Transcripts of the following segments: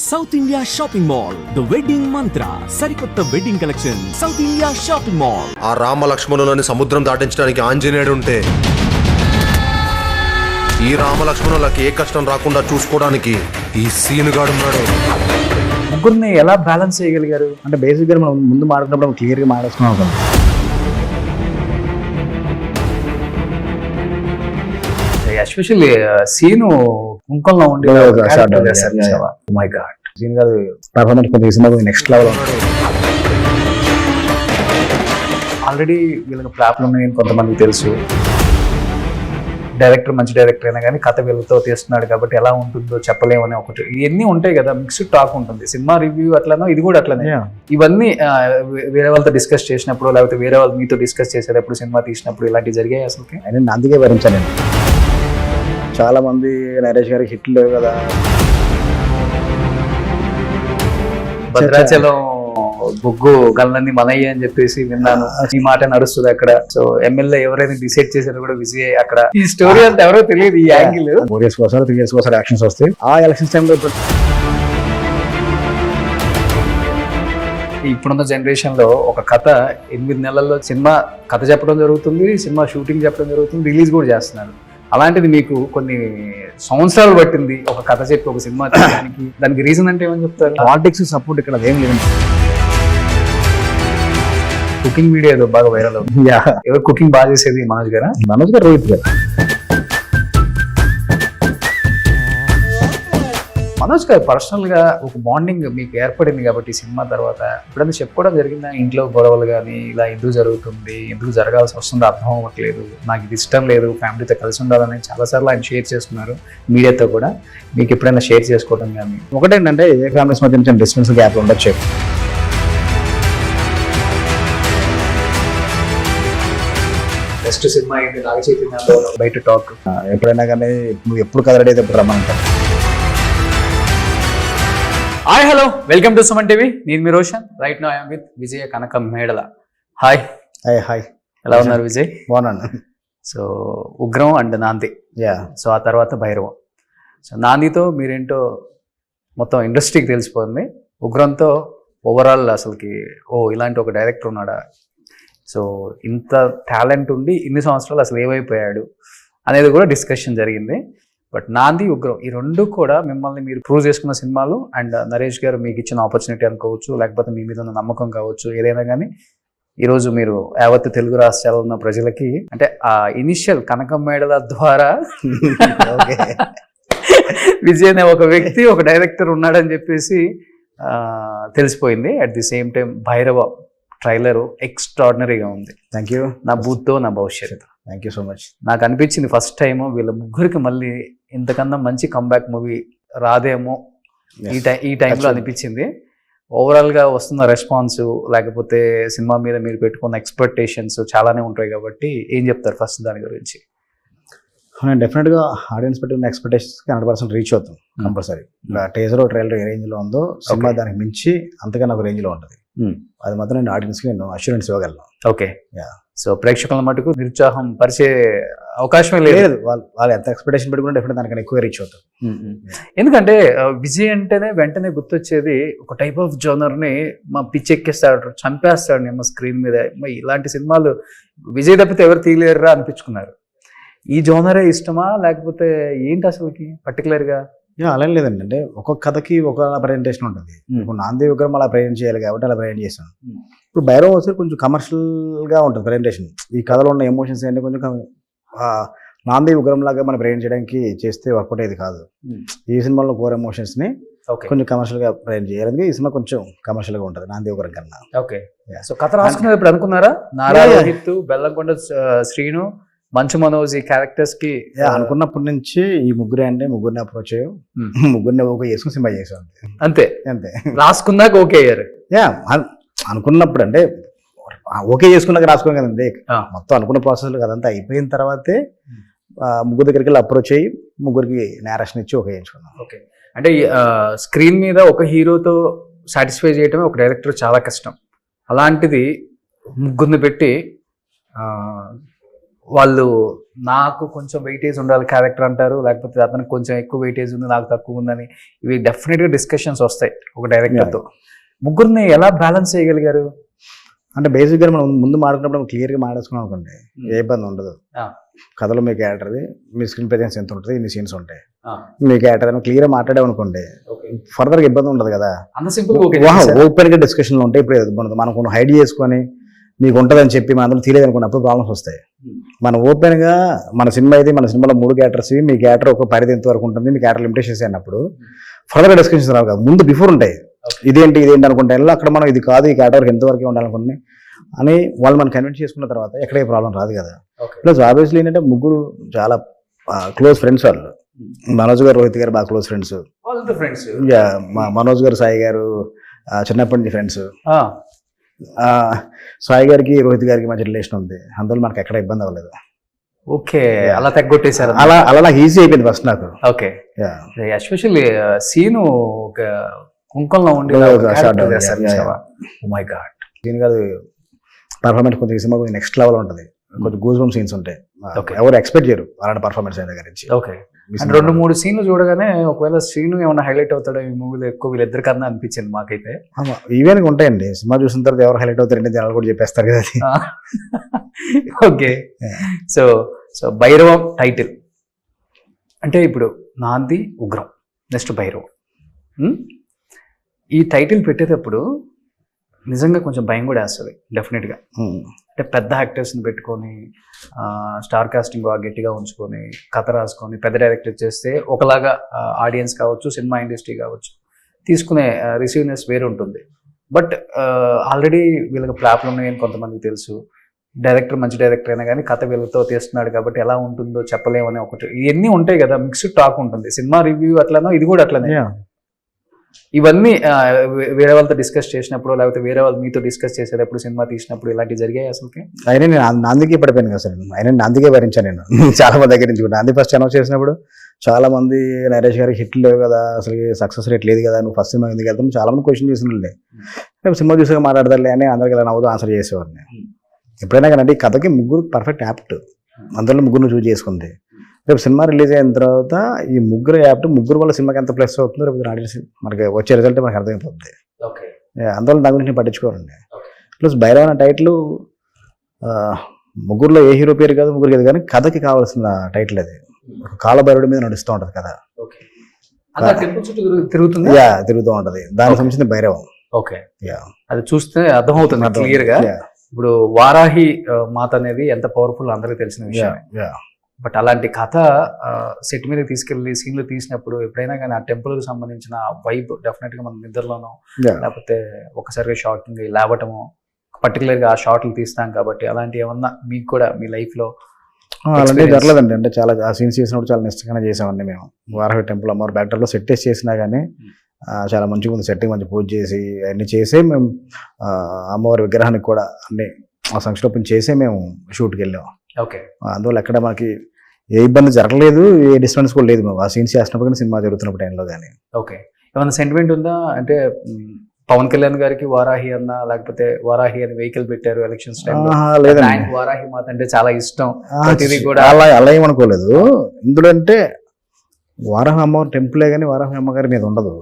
South India shopping mall the wedding మంత్ర సరికొత్త wedding collection south India shopping mall. ఆ రామ లక్ష్మణులని సముద్రం దాటించడానికి ఆంజనేయుడు ఉంటే ఈ రామ లక్ష్మణులకి ఏ కష్టం రాకుండా చూసుకోవడానికి ఈ సీనుగాడు ఉన్నాడు. ముగ్గురిని ఎలా బ్యాలెన్స్ చేయగలిగారు అంటే బేసిక్గా మనం ముందు మాట్లాడినప్పుడు క్లియర్గా మాట్లాడుతున్నాం కదా. ఎస్పెషల్లీ సీను కుంకంలో ఉండి మై గాడ్ సీన్ గారు పర్ఫార్మెన్స్ కొంచెం సినిమా నెక్స్ట్ లెవెల్ ఉన్నాడు. ఆల్రెడీ వీళ్ళకి ఫ్లాప్లు ఉన్నాయని కొంతమందికి తెలుసు. డైరెక్టర్ మంచి డైరెక్టర్ అయినా కానీ కథ వీళ్ళతో తీస్తున్నాడు కాబట్టి ఎలా ఉంటుందో చెప్పలేమని ఒకటి ఇవన్నీ ఉంటాయి కదా, మిక్స్డ్ టాక్ ఉంటుంది. సినిమా రివ్యూ అట్లానో ఇది కూడా అట్లనే. ఇవన్నీ వేరే వాళ్ళతో డిస్కస్ చేసినప్పుడు లేకపోతే వేరే వాళ్ళు మీతో డిస్కస్ చేసేటప్పుడు సినిమా తీసినప్పుడు ఇలాంటివి జరిగాయి అసలు. నేను అందుకే భరించాను. చాలా మంది నరేష్ గారికి హిట్లు లేవు కదా, భద్రాచలం బొగ్గు గల్లన్నీ మనయ్య అని చెప్పేసి విన్నాను. ఈ మాట నడుస్తుంది అక్కడ. సో ఎమ్మెల్యే ఎవరైనా డిసైడ్ చేశారో కూడా విజయ్ అక్కడ. ఈ స్టోరీ అంతా ఎవరో తెలియదు. ఈ యాంగిల్ 4 years కోసారి 3 years కోసారి యాక్షన్స్ వస్తాయి. ఆ ఎలక్షన్స్ టైంలో ఇప్పుడున్న జనరేషన్ లో ఒక కథ 8 నెలల్లో సినిమా కథ చెప్పడం జరుగుతుంది, సినిమా షూటింగ్ చెప్పడం జరుగుతుంది, రిలీజ్ కూడా చేస్తున్నారు. అలాంటిది మీకు కొన్ని సంవత్సరాలు పట్టింది ఒక కథ చెప్పి ఒక సినిమా తీయడానికి. దానికి రీజన్ అంటే ఏమని చెప్తారు? పాలిటిక్స్ సపోర్ట్ ఇక్కడ ఏం లేదు. కుకింగ్ వీడియో ఏదో బాగా వైరల్ అవుతుంది. ఎవరు కుకింగ్ బాగా చేసేది? మనోజ్ గారా? మనోజ్ గారు, రోహిత్ గారు. మనోజ్ గారు పర్సనల్ గా ఒక బాండింగ్ మీకు ఏర్పడింది కాబట్టి సినిమా తర్వాత ఇప్పుడంతా చెప్పుకోవడం జరిగిందా? ఇంట్లో గొడవలు కానీ ఇలా ఎందుకు జరుగుతుంది, ఎందుకు జరగాల్సి వస్తుందో అర్థం అవ్వట్లేదు, నాకు ఇది ఇష్టం లేదు, ఫ్యామిలీతో కలిసి ఉండాలని చాలాసార్లు ఆయన షేర్ చేస్తున్నారు మీడియాతో కూడా. మీకు ఎప్పుడైనా షేర్ చేసుకోవడం కానీ? ఒకటేంటంటే ఏ ఫ్యామిలీస్ మధ్య నుంచి డిస్టెన్స్ గ్యాప్ ఉండొచ్చు. నెక్స్ట్ సినిమా ఏంటి? నాగ చైతన్యలో బయట టాక్ ఎప్పుడైనా కానీ నువ్వు ఎప్పుడు కదలడే ఎప్పుడు రమ్మంటావు. Hi hello, welcome to Suman TV. నేను మీ Roshan. Right now I'm with Vijaya Kanakam Medala. Hi hi, ఎలా ఉన్నారు విజయ్? బాగున్నాను. So Ugram and Naandhi, so ఆ తర్వాత భైరవం. సో నాందితో మీరేంటో మొత్తం ఇండస్ట్రీకి తెలిసిపోయింది. ఉగ్రంతో ఓవరాల్ అసలుకి ఇలాంటి ఒక డైరెక్టర్ ఉన్నాడా, సో ఇంత టాలెంట్ ఉండి ఇన్ని సంవత్సరాలు అసలు ఏమైపోయాడు అనేది కూడా డిస్కషన్ జరిగింది. బట్ నాంది, ఉగ్రం ఈ రెండు కూడా మిమ్మల్ని మీరు ప్రూవ్ చేసుకున్న సినిమాలు. అండ్ నరేష్ గారు మీకు ఇచ్చిన ఆపర్చునిటీ అనుకోవచ్చు, లేకపోతే మీ మీద ఉన్న నమ్మకం కావచ్చు, ఏదైనా కానీ ఈరోజు మీరు యావత్ తెలుగు రాష్ట్రాల్లో ఉన్న ప్రజలకి అంటే ఆ ఇనిషియల్ కనకం మేడల ద్వారా విజయ్ అనే ఒక వ్యక్తి, ఒక డైరెక్టర్ ఉన్నాడని చెప్పేసి తెలిసిపోయింది. At the same time Bhairava trailer ఎక్స్ట్రాడినరీగా ఉంది. Thank you. నా భూతో నా భవిష్యత్తు. Thank you so much. నాకు అనిపించింది ఫస్ట్ టైం వీళ్ళ ముగ్గురికి మళ్ళీ ఇంతకన్నా మంచి కంబ్యాక్ మూవీ రాదేమో ఈ టైంలో అనిపించింది. ఓవరాల్గా వస్తున్న రెస్పాన్స్ లేకపోతే సినిమా మీద మీరు పెట్టుకున్న ఎక్స్పెక్టేషన్స్ చాలానే ఉంటాయి కాబట్టి ఏం చెప్తారు ఫస్ట్ దాని గురించి? నేను డెఫినెట్గా ఆడియన్స్ పెట్టుకున్న ఎక్స్పెక్టేషన్స్కి 100% రీచ్ అవుతాం కంపల్సరీ. టేజర్ ట్రైలర్ ఏ రేంజ్లో ఉందో సినిమా దానికి మించి అంతకన్నా ఒక రేంజ్లో ఉంటుంది. అది మాత్రం నేను ఆడియన్స్కి నేను అష్యూరెన్స్ ఇవ్వగలను. ఓకే, సో ప్రేక్షకుల మటుకు నిరుత్సాహం పరిచే అవకాశమే లేదు. వాళ్ళు ఎంత ఎక్స్పెక్టేషన్ పెట్టుకుంటే డెఫినెట్ దానికన్నా ఎక్కువ రీచ్ అవుతారు. ఎందుకంటే విజయ్ అంటేనే వెంటనే గుర్తొచ్చేది ఒక టైప్ ఆఫ్ జోనర్ని మా పిచ్చెక్కిస్తాడు, చంపేస్తాడు నేను స్క్రీన్ మీద. ఇలాంటి సినిమాలు విజయ్ తప్పితే ఎవరు తీయలేరురా అనిపించుకున్నారు. ఈ జోనరే ఇష్టమా లేకపోతే ఏంటి అసలుకి పర్టికులర్గా? అలా లేదండి, అంటే ఒక్కొక్క కథకి ఒక ప్రజెంటేషన్ ఉంటుంది. ఇప్పుడు నాంది ఉగ్రం అలా ప్రజెంట్ చేయాలి కాబట్టి అలా ప్రజెంట్ చేశాను. ఇప్పుడు భైరవ్ వచ్చి కొంచెం కమర్షియల్గా ఉంటుంది ప్రజెంటేషన్. ఈ కథలో ఉన్న ఎమోషన్స్ ఏంటి కొంచెం నాంది ఉగ్రం లాగా మనం ప్రజెంట్ చేయడానికి చేస్తే వర్కౌట్ అయ్యేది కాదు. ఈ సినిమాలో కోర్ ఎమోషన్స్ని కొంచెం కమర్షియల్గా ప్రజెంట్ చేయాలి. ఈ సినిమా కొంచెం కమర్షియల్గా ఉంటుంది నాంది ఉగ్రం కన్నా. ఓకే, సో కథ రాసుకునేది ఇప్పుడు అనుకున్నారా? నారా రోహిత్, బెల్లంకొండ శ్రీను, మంచు మనోజ్ ఈ క్యారెక్టర్స్ కి అనుకున్నప్పటి నుంచి ఈ ముగ్గురిని అప్రోచ్ అయ్యాం. ముగ్గురిని ఓకే చేసుకుని సినిమా చేసాం. అంతే అంతే, రాసుకున్నాక ఓకే అయ్యారు. అనుకున్నప్పుడు అంటే ఓకే చేసుకున్నాక రాసుకోం కదండి. మొత్తం అనుకున్న ప్రాసెస్ కదంతా అయిపోయిన తర్వాతే ముగ్గురు దగ్గరికి వెళ్ళి అప్రోచ్ అయ్యి ముగ్గురికి నేరేషన్ ఇచ్చి ఓకే చేయించుకున్నాం. ఓకే, అంటే స్క్రీన్ మీద ఒక హీరోతో సాటిస్ఫై చేయటమే ఒక డైరెక్టర్ చాలా కష్టం. అలాంటిది ముగ్గురిని పెట్టి వాళ్ళు నాకు కొంచెం వెయిటేజ్ ఉండాలి క్యారెక్టర్ అంటారు, లేకపోతే అతనికి కొంచెం ఎక్కువ వెయిటేజ్ ఉంది నాకు తక్కువ ఉందని, ఇవి డెఫినెట్గా డిస్కషన్స్ వస్తాయి ఒక డైరెక్టర్తో. ముగ్గురిని ఎలా బ్యాలెన్స్ చేయగలిగారు? అంటే బేసిక్గా మనం ముందు మాట్లాడినప్పుడు క్లియర్గా మాట్లాడుకున్నాం అనుకోండి, ఏ ఇబ్బంది ఉండదు. కథలో మీ క్యారెక్టర్ది, మీ స్క్రీన్ ప్రెజెన్స్ ఎంత ఉంటుంది, ఇన్ని సీన్స్ ఉంటాయి, మీ క్యారెక్టర్ క్లియర్గా మాట్లాడామనుకోండి ఫర్దర్గా ఇబ్బంది ఉండదు కదా. అంత సింపుల్ ఓపెన్గా డిస్కషన్లు ఉంటాయి. ఇప్పుడు ఇబ్బంది మనం కొన్ని హైడ్ చేసుకొని మీకు ఉంటుందని చెప్పి మన అందరూ తీరేది అనుకోండి, అప్పుడు ప్రాబ్లమ్స్ వస్తాయి. మనం ఓపెన్గా మన సినిమా అయితే మన సినిమాలో 3 క్యారెక్టర్స్, మీ క్యారెక్టర్ ఒక పరిధి ఎంతవరకు ఉంటుంది, మీ క్యారెక్టర్ లిమిటేషన్స్ అయినప్పుడు ఫర్దర్గా డిస్కషన్స్ రావు కదా. ముందు బిఫోర్ ఉంటాయి, ఇదేంటి అనుకుంటే అక్కడ మనం ఇది కాదు, ఈ క్యారెక్టర్కి ఎంతవరకు ఉండాలనుకుంటే అని వాళ్ళు మనం కన్విన్స్ చేసుకున్న తర్వాత ఎక్కడే ప్రాబ్లం రాదు కదా. ప్లస్ ఆబ్వియస్లీ ఏంటంటే ముగ్గురు చాలా క్లోజ్ ఫ్రెండ్స్. వాళ్ళు మనోజ్ గారు, రోహిత్ గారు బాగా క్లోజ్ ఫ్రెండ్స్. మనోజ్ గారు, సాయి గారు చిన్నప్పటి నుంచి ఫ్రెండ్స్. సాయి గారికి, రోహిత్ గారికి మంచి రిలేషన్ ఉంది, అందువల్ల మనకి ఎక్కడ ఇబ్బంది అవ్వలేదు. ఓకే, అలా తగ్గొట్టేశారు. అలా నాకు ఈజీ అయిపోయింది ఫస్ట్ నాకు. ఓకే, ఎస్పెషల్లీ సీను ఒక కుంకంలో ఉండి మై గాడ్, సీన్ గారు పర్ఫార్మెన్స్ కొంచెం సినిమా కొంచెం నెక్స్ట్ లెవెల్ ఉంటుంది. కొంచెం గూస్ బంప్ సీన్స్ ఉంటాయి, ఎవరు ఎక్స్పెక్ట్ చేయరు అలాంటి పర్ఫార్మెన్స్ అయిన దగ్గర నుంచి. ఓకే, 2-3 సీన్లు చూడగానే ఒకవేళ శ్రీను ఏమైనా హైలైట్ అవుతాడో ఈ మూవీలో ఎక్కువ వీళ్ళిద్దరి కన్నా అనిపించింది మాకైతే. ఈవెన్ ఉంటాయండి, సినిమా చూసిన తర్వాత ఎవరు హైలైట్ అవుతారంటే జనాలు కూడా చెప్పేస్తారు కదా అది. ఓకే, సో భైరవం టైటిల్ అంటే ఇప్పుడు నాంది, ఉగ్రం, నెక్స్ట్ భైరవం. ఈ టైటిల్ పెట్టేటప్పుడు నిజంగా కొంచెం భయం కూడా వేస్తుంది డెఫినెట్గా. అంటే పెద్ద యాక్టర్స్ని పెట్టుకొని స్టార్ కాస్టింగ్ బాగా గట్టిగా ఉంచుకొని కథ రాసుకొని పెద్ద డైరెక్టర్ చేస్తే ఒకలాగా ఆడియన్స్ కావచ్చు, సినిమా ఇండస్ట్రీ కావచ్చు తీసుకునే రిసీవ్నెస్ వేరు ఉంటుంది. బట్ ఆల్రెడీ వీళ్ళకి ప్లాప్లు ఉన్నాయని కొంతమందికి తెలుసు. డైరెక్టర్ మంచి డైరెక్టర్ అయినా కానీ కథ వీళ్ళతో తీస్తున్నాడు కాబట్టి ఎలా ఉంటుందో చెప్పలేమని ఒకటి ఇవన్నీ ఉంటాయి కదా, మిక్స్డ్ టాక్ ఉంటుంది. సినిమా రివ్యూ అట్లనో ఇది కూడా అట్లనే. ఇవన్నీ వేరే వాళ్ళతో డిస్కస్ చేసినప్పుడు, లేకపోతే వేరే వాళ్ళు మీతో డిస్కస్ చేసేటప్పుడు, సినిమా తీసినప్పుడు ఇలాంటివి జరిగాయి అసలుకి? అయినా నేను అందుకే పడిపోయాను కదా సార్, అయినా అందుకే భరించాను నేను చాలా మంది దగ్గర నుంచి కూడా. అందుకే ఫస్ట్ అనౌన్స్ చేసినప్పుడు చాలా మంది నరేష్ గారికి హిట్లు లేవు కదా, అసలు సక్సెస్ రేట్ లేదు కదా, నువ్వు ఫస్ట్ సినిమా ఎందుకు వెళ్తాను చాలా మంది క్వశ్చన్ చేసినట్లే. రేపు సినిమా చూసాక మాట్లాడతారులే అని అందరికి ఇలా నవ్వుతూ ఆన్సర్ చేసేవాడిని. ఎప్పుడైనా కానీ ఈ కథకి ముగ్గురు పర్ఫెక్ట్ యాప్ట్, అందులో ముగ్గురు చూస్ చేసుకుంది. రేపు సినిమా రిలీజ్ అయిన తర్వాత ఈ ముగ్గురు యాప్ట్, ముగ్గురు వల్ల సినిమాకి ఎంత ప్లస్ అవుతుందో రేపు ఆడియన్స్ మనకి వచ్చే రిజల్ట్ మనకి అర్థమైపోతుంది. అందువల్ల దాని గురించి పట్టించుకోరండి. ప్లస్ భైరవ్ అనే టైటిల్ ముగ్గురులో ఏ హీరో పేరు కాదు, ముగ్గురు కాదు, కానీ కథకి కావాల్సిన టైటిల్ అది. కాలభైరవుడి మీద నడుస్తూ ఉంటది కదా, తిరుగుతూ ఉంటది, దానికి సంబంధించిన భైరవం. ఓకే, అది చూస్తే అర్థమవుతుంది క్లియర్ గా. ఇప్పుడు వారాహి మాత అనేది ఎంత పవర్ఫుల్ అందరికీ తెలిసిన విషయం. బట్ అలాంటి కథ సెట్ మీద తీసుకెళ్లి సీన్లు తీసినప్పుడు ఎప్పుడైనా కానీ ఆ టెంపుల్కి సంబంధించిన వైబ్ డెఫినెట్ గా మన నిద్రలోనో లేకపోతే ఒకసారిగా షార్టింగ్ లేవటము, పర్టికులర్గా ఆ షార్ట్లు తీస్తాం కాబట్టి అలాంటి ఏమన్నా మీకు కూడా మీ లైఫ్ లో? అలాంటి జరగలేదండి, అంటే చాలా ఆ సీన్స్ చేసినప్పుడు చాలా నిష్టంగానే చేసామండి మేము. వారాహి టెంపుల్ అమ్మవారి బ్యాక్డ్రాప్ లో సెట్ టెస్ట్ చేసినా కానీ చాలా మంచిగా ఉంది, సెట్టింగ్ మంచి పూజ చేసి అన్ని చేసే మేము అమ్మవారి విగ్రహానికి కూడా అన్ని సంక్షోభం చేసే మేము షూట్కి వెళ్ళాం. ఓకే, అందువల్ల ఎక్కడ మనకి ఏ ఇబ్బంది జరగలేదు, ఏ డిస్టర్బెన్స్ కూడా లేదు మేము ఆ సీన్స్ చేసినప్పుడు కానీ సినిమా జరుగుతున్నప్పుడు టైంలో కానీ. ఓకే, ఏమైనా సెంటిమెంట్ ఉందా? అంటే పవన్ కళ్యాణ్ గారికి వారాహి అన్న, లేకపోతే వారాహి అని వెహికల్ పెట్టారు ఎలక్షన్స్ టైంలో, లేదండి వారాహి మాత అంటే చాలా ఇష్టం కూడా అలా ఏమనుకోలేదు. ఇందులో అంటే వారాహి అమ్మవారి టెంపులే కానీ వారాహి అమ్మగారి మీద ఉండదు,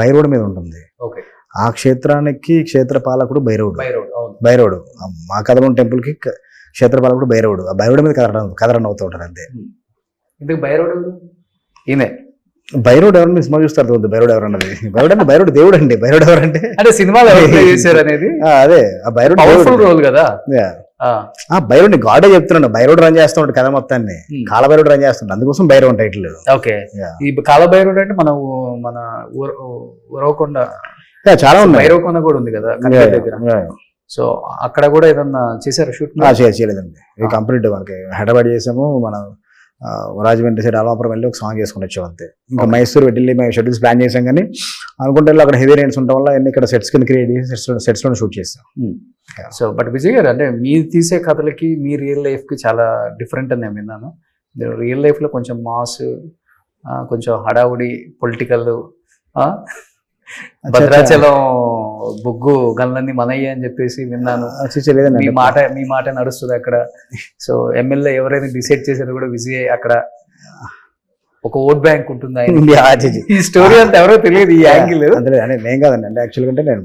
భైరవుడి మీద ఉంటుంది. ఓకే, ఆ క్షేత్రానికి క్షేత్ర పాలకుడు భైరవుడు. మా కథలో టెంపుల్ కి క్షేత్రపాలకుడు భైరవుడు. ఆ భైరవుడి మీద కథరన్ అవుతూ ఉంటారు అంతే. ఇందుకు భైరవుడు ఈయనే. భైరవుడు ఎవరు సినిమా చూస్తారు చూద్దు, భైరవుడు ఎవరు అన్నది. భైరవుడు దేవుడు అండి. భైరవుడు ఎవరంటే అంటే సినిమాలో చేశారు అనేది అదే ఆ భైరవుడు రోల్ కదా. ఆ భైరవుడిని గాడే చెప్తున్నాడు, భైరవుడు రన్ చేస్తున్నాడు కథ మొత్తాన్ని, కాలభైరవుడు రన్ చేస్తున్నాడు, అందుకోసం భైరవుడు టైటిల్. ఓకే, ఈ కాలభైరవుడు అంటే మన ఉరవకొండ చాలా ఉన్నాయి, భైరవకొండ కూడా ఉంది కదా దగ్గర. సో అక్కడ కూడా ఏదన్నా చేశారు షూట్? చేయలేదండి, ఇది కంప్లీట్ మనకి హైదరాబాద్ చేసాము, మనం రాజమండ్రి సైడ్ అల్వాపురం వెళ్ళి ఒక సాంగ్ చేసుకుని వచ్చాం అంతే. ఇంకా మైసూర్ వెళ్ళి మేము షెడ్యూల్స్ ప్లాన్ చేసాం కానీ అనుకుంటే అక్కడ హెవీ రైన్స్ ఉండడం వల్ల అన్ని ఇక్కడ సెట్స్ కింద క్రియేట్ చేసి సెట్స్ లో షూట్ చేస్తాం. సో బట్ విజయ్ గారు, అంటే మీరు తీసే కథలకి మీ రియల్ లైఫ్ కి చాలా డిఫరెంట్ అని నేను విన్నాను. రియల్ లైఫ్ లో కొంచెం మాస్, కొంచెం హడావుడి, పొలిటికల్, భద్రాచలం బొగ్గు గన్లన్నీ మనయ్య అని చెప్పేసి విన్నాను. లేదండి మీ మాట నడుస్తుంది అక్కడ. సో ఎమ్మెల్యే ఎవరైనా డిసైడ్ చేసేది కూడా విజయ్. అక్కడ ఒక ఓట్ బ్యాంక్ ఉంటుంది ఆయన. ఈ స్టోరీ అంతా ఎవరో తెలియదు ఈ యాంగిల్. అంటే నేను కాదండి, అంటే యాక్చువల్గా అంటే నేను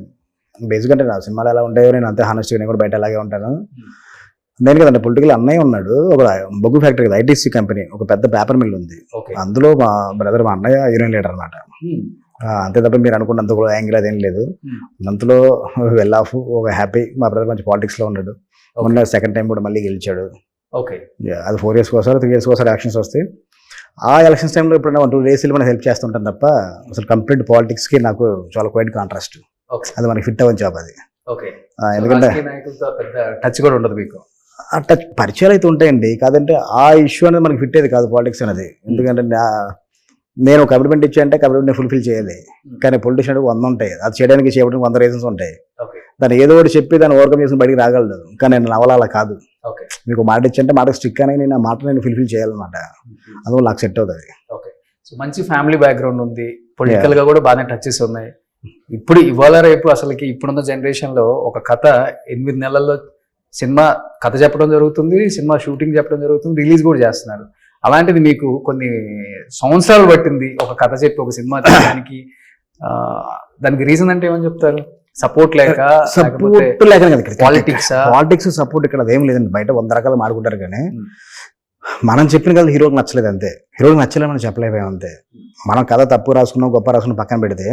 బేసిక్గా అంటే నా సినిమాలు ఎలా ఉంటాయో నేను అంతే హానెస్ట్గా నేను కూడా బయట అలాగే ఉంటాను. నేను కదండి పొలిటికల్ అన్నయ్య ఉన్నాడు, ఒక బొగ్గు ఫ్యాక్టరీ కదా, ఐటీసీ కంపెనీ, ఒక పెద్ద పేపర్ మిల్ ఉంది. అందులో మా బ్రదర్ మా అన్నయ్య యూనియన్ లీడర్ అనమాట. అంతే తప్ప మీరు అనుకున్నంత కూడా యాంగిల్ అదేం లేదు. అంతలో వెల్ ఆఫ్ ఒక హ్యాపీ. మా బ్రదర్ మంచి పాలిటిక్స్ లో ఉన్నాడు. మొన్న సెకండ్ టైం కూడా మళ్ళీ గెలిచాడు. అది 4 years ఒకసారి 3 years ఒకసారి ఎలక్షన్స్ వస్తాయి. ఆ ఎలక్షన్స్ టైంలో ఇప్పుడు 2 days మనం హెల్ప్ చేస్తుంటాం తప్ప అసలు కంప్లీట్ పాలిటిక్స్ కి నాకు చాలా క్వైట్ కాంట్రాస్ట్. అది మనకి ఫిట్ అవ్వని జాబ్ అది. ఎందుకంటే టచ్ కూడా ఉండదు మీకు. టచ్ పరిచయాలు అయితే ఉంటాయండి, కాదంటే ఆ ఇష్యూ అనేది మనకి ఫిట్ అయ్యేది కాదు పాలిటిక్స్ అనేది. ఎందుకంటే నేను కమిట్మెంట్ ఇచ్చానంటే కమిట్మెంట్ ఫుల్ఫిల్ చేయాలి. కానీ పొలిటిషియన్ 100 ఉంటాయి, అది చేయడానికి 100 రీజన్స్ ఉంటాయి. దాన్ని ఏదో ఒకటి చెప్పి దాన్ని ఓవర్కమ్ చేసి బయటికి రాగలదు. కానీ నేను నవల అలా కాదు. మీకు మాట ఇచ్చంటే మాటకు స్టిక్ అని నేను ఆ మాట నేను ఫుల్ఫిల్ చేయాలన్నమాట. అందువల్ల నాకు సెట్ అవుతుంది. సో మంచి ఫ్యామిలీ బ్యాక్గ్రౌండ్ ఉంది, పొలిటికల్ గా కూడా బాగానే టచెస్ ఉన్నాయి. ఇప్పుడు ఇవాళ రేపు అసలుకి ఇప్పుడున్న జనరేషన్ లో ఒక కథ 8 నెలల్లో సినిమా కథ చెప్పడం జరుగుతుంది, సినిమా షూటింగ్ చెప్పడం జరుగుతుంది, రిలీజ్ కూడా చేస్తున్నారు. అలాంటిది మీకు కొన్ని సంవత్సరాలు పట్టింది ఒక కథ చెప్పి ఒక సినిమా చేయడానికి. దానికి రీజన్ అంటే ఏమని చెప్తారు? సపోర్ట్ లేక, పాలిటిక్స్ సపోర్ట్ ఇక్కడ అదేం లేదండి. బయట 100 రకాలు మాడుకుంటారు కానీ మనం చెప్పిన కథ హీరోకి నచ్చలేదు అంతే. హీరోకి నచ్చలేదు మనం చెప్పలేకపోయాం అంతే. మనం కథ తప్పు రాసుకున్నాం గొప్ప రాసుకున్నాం పక్కన పెడితే,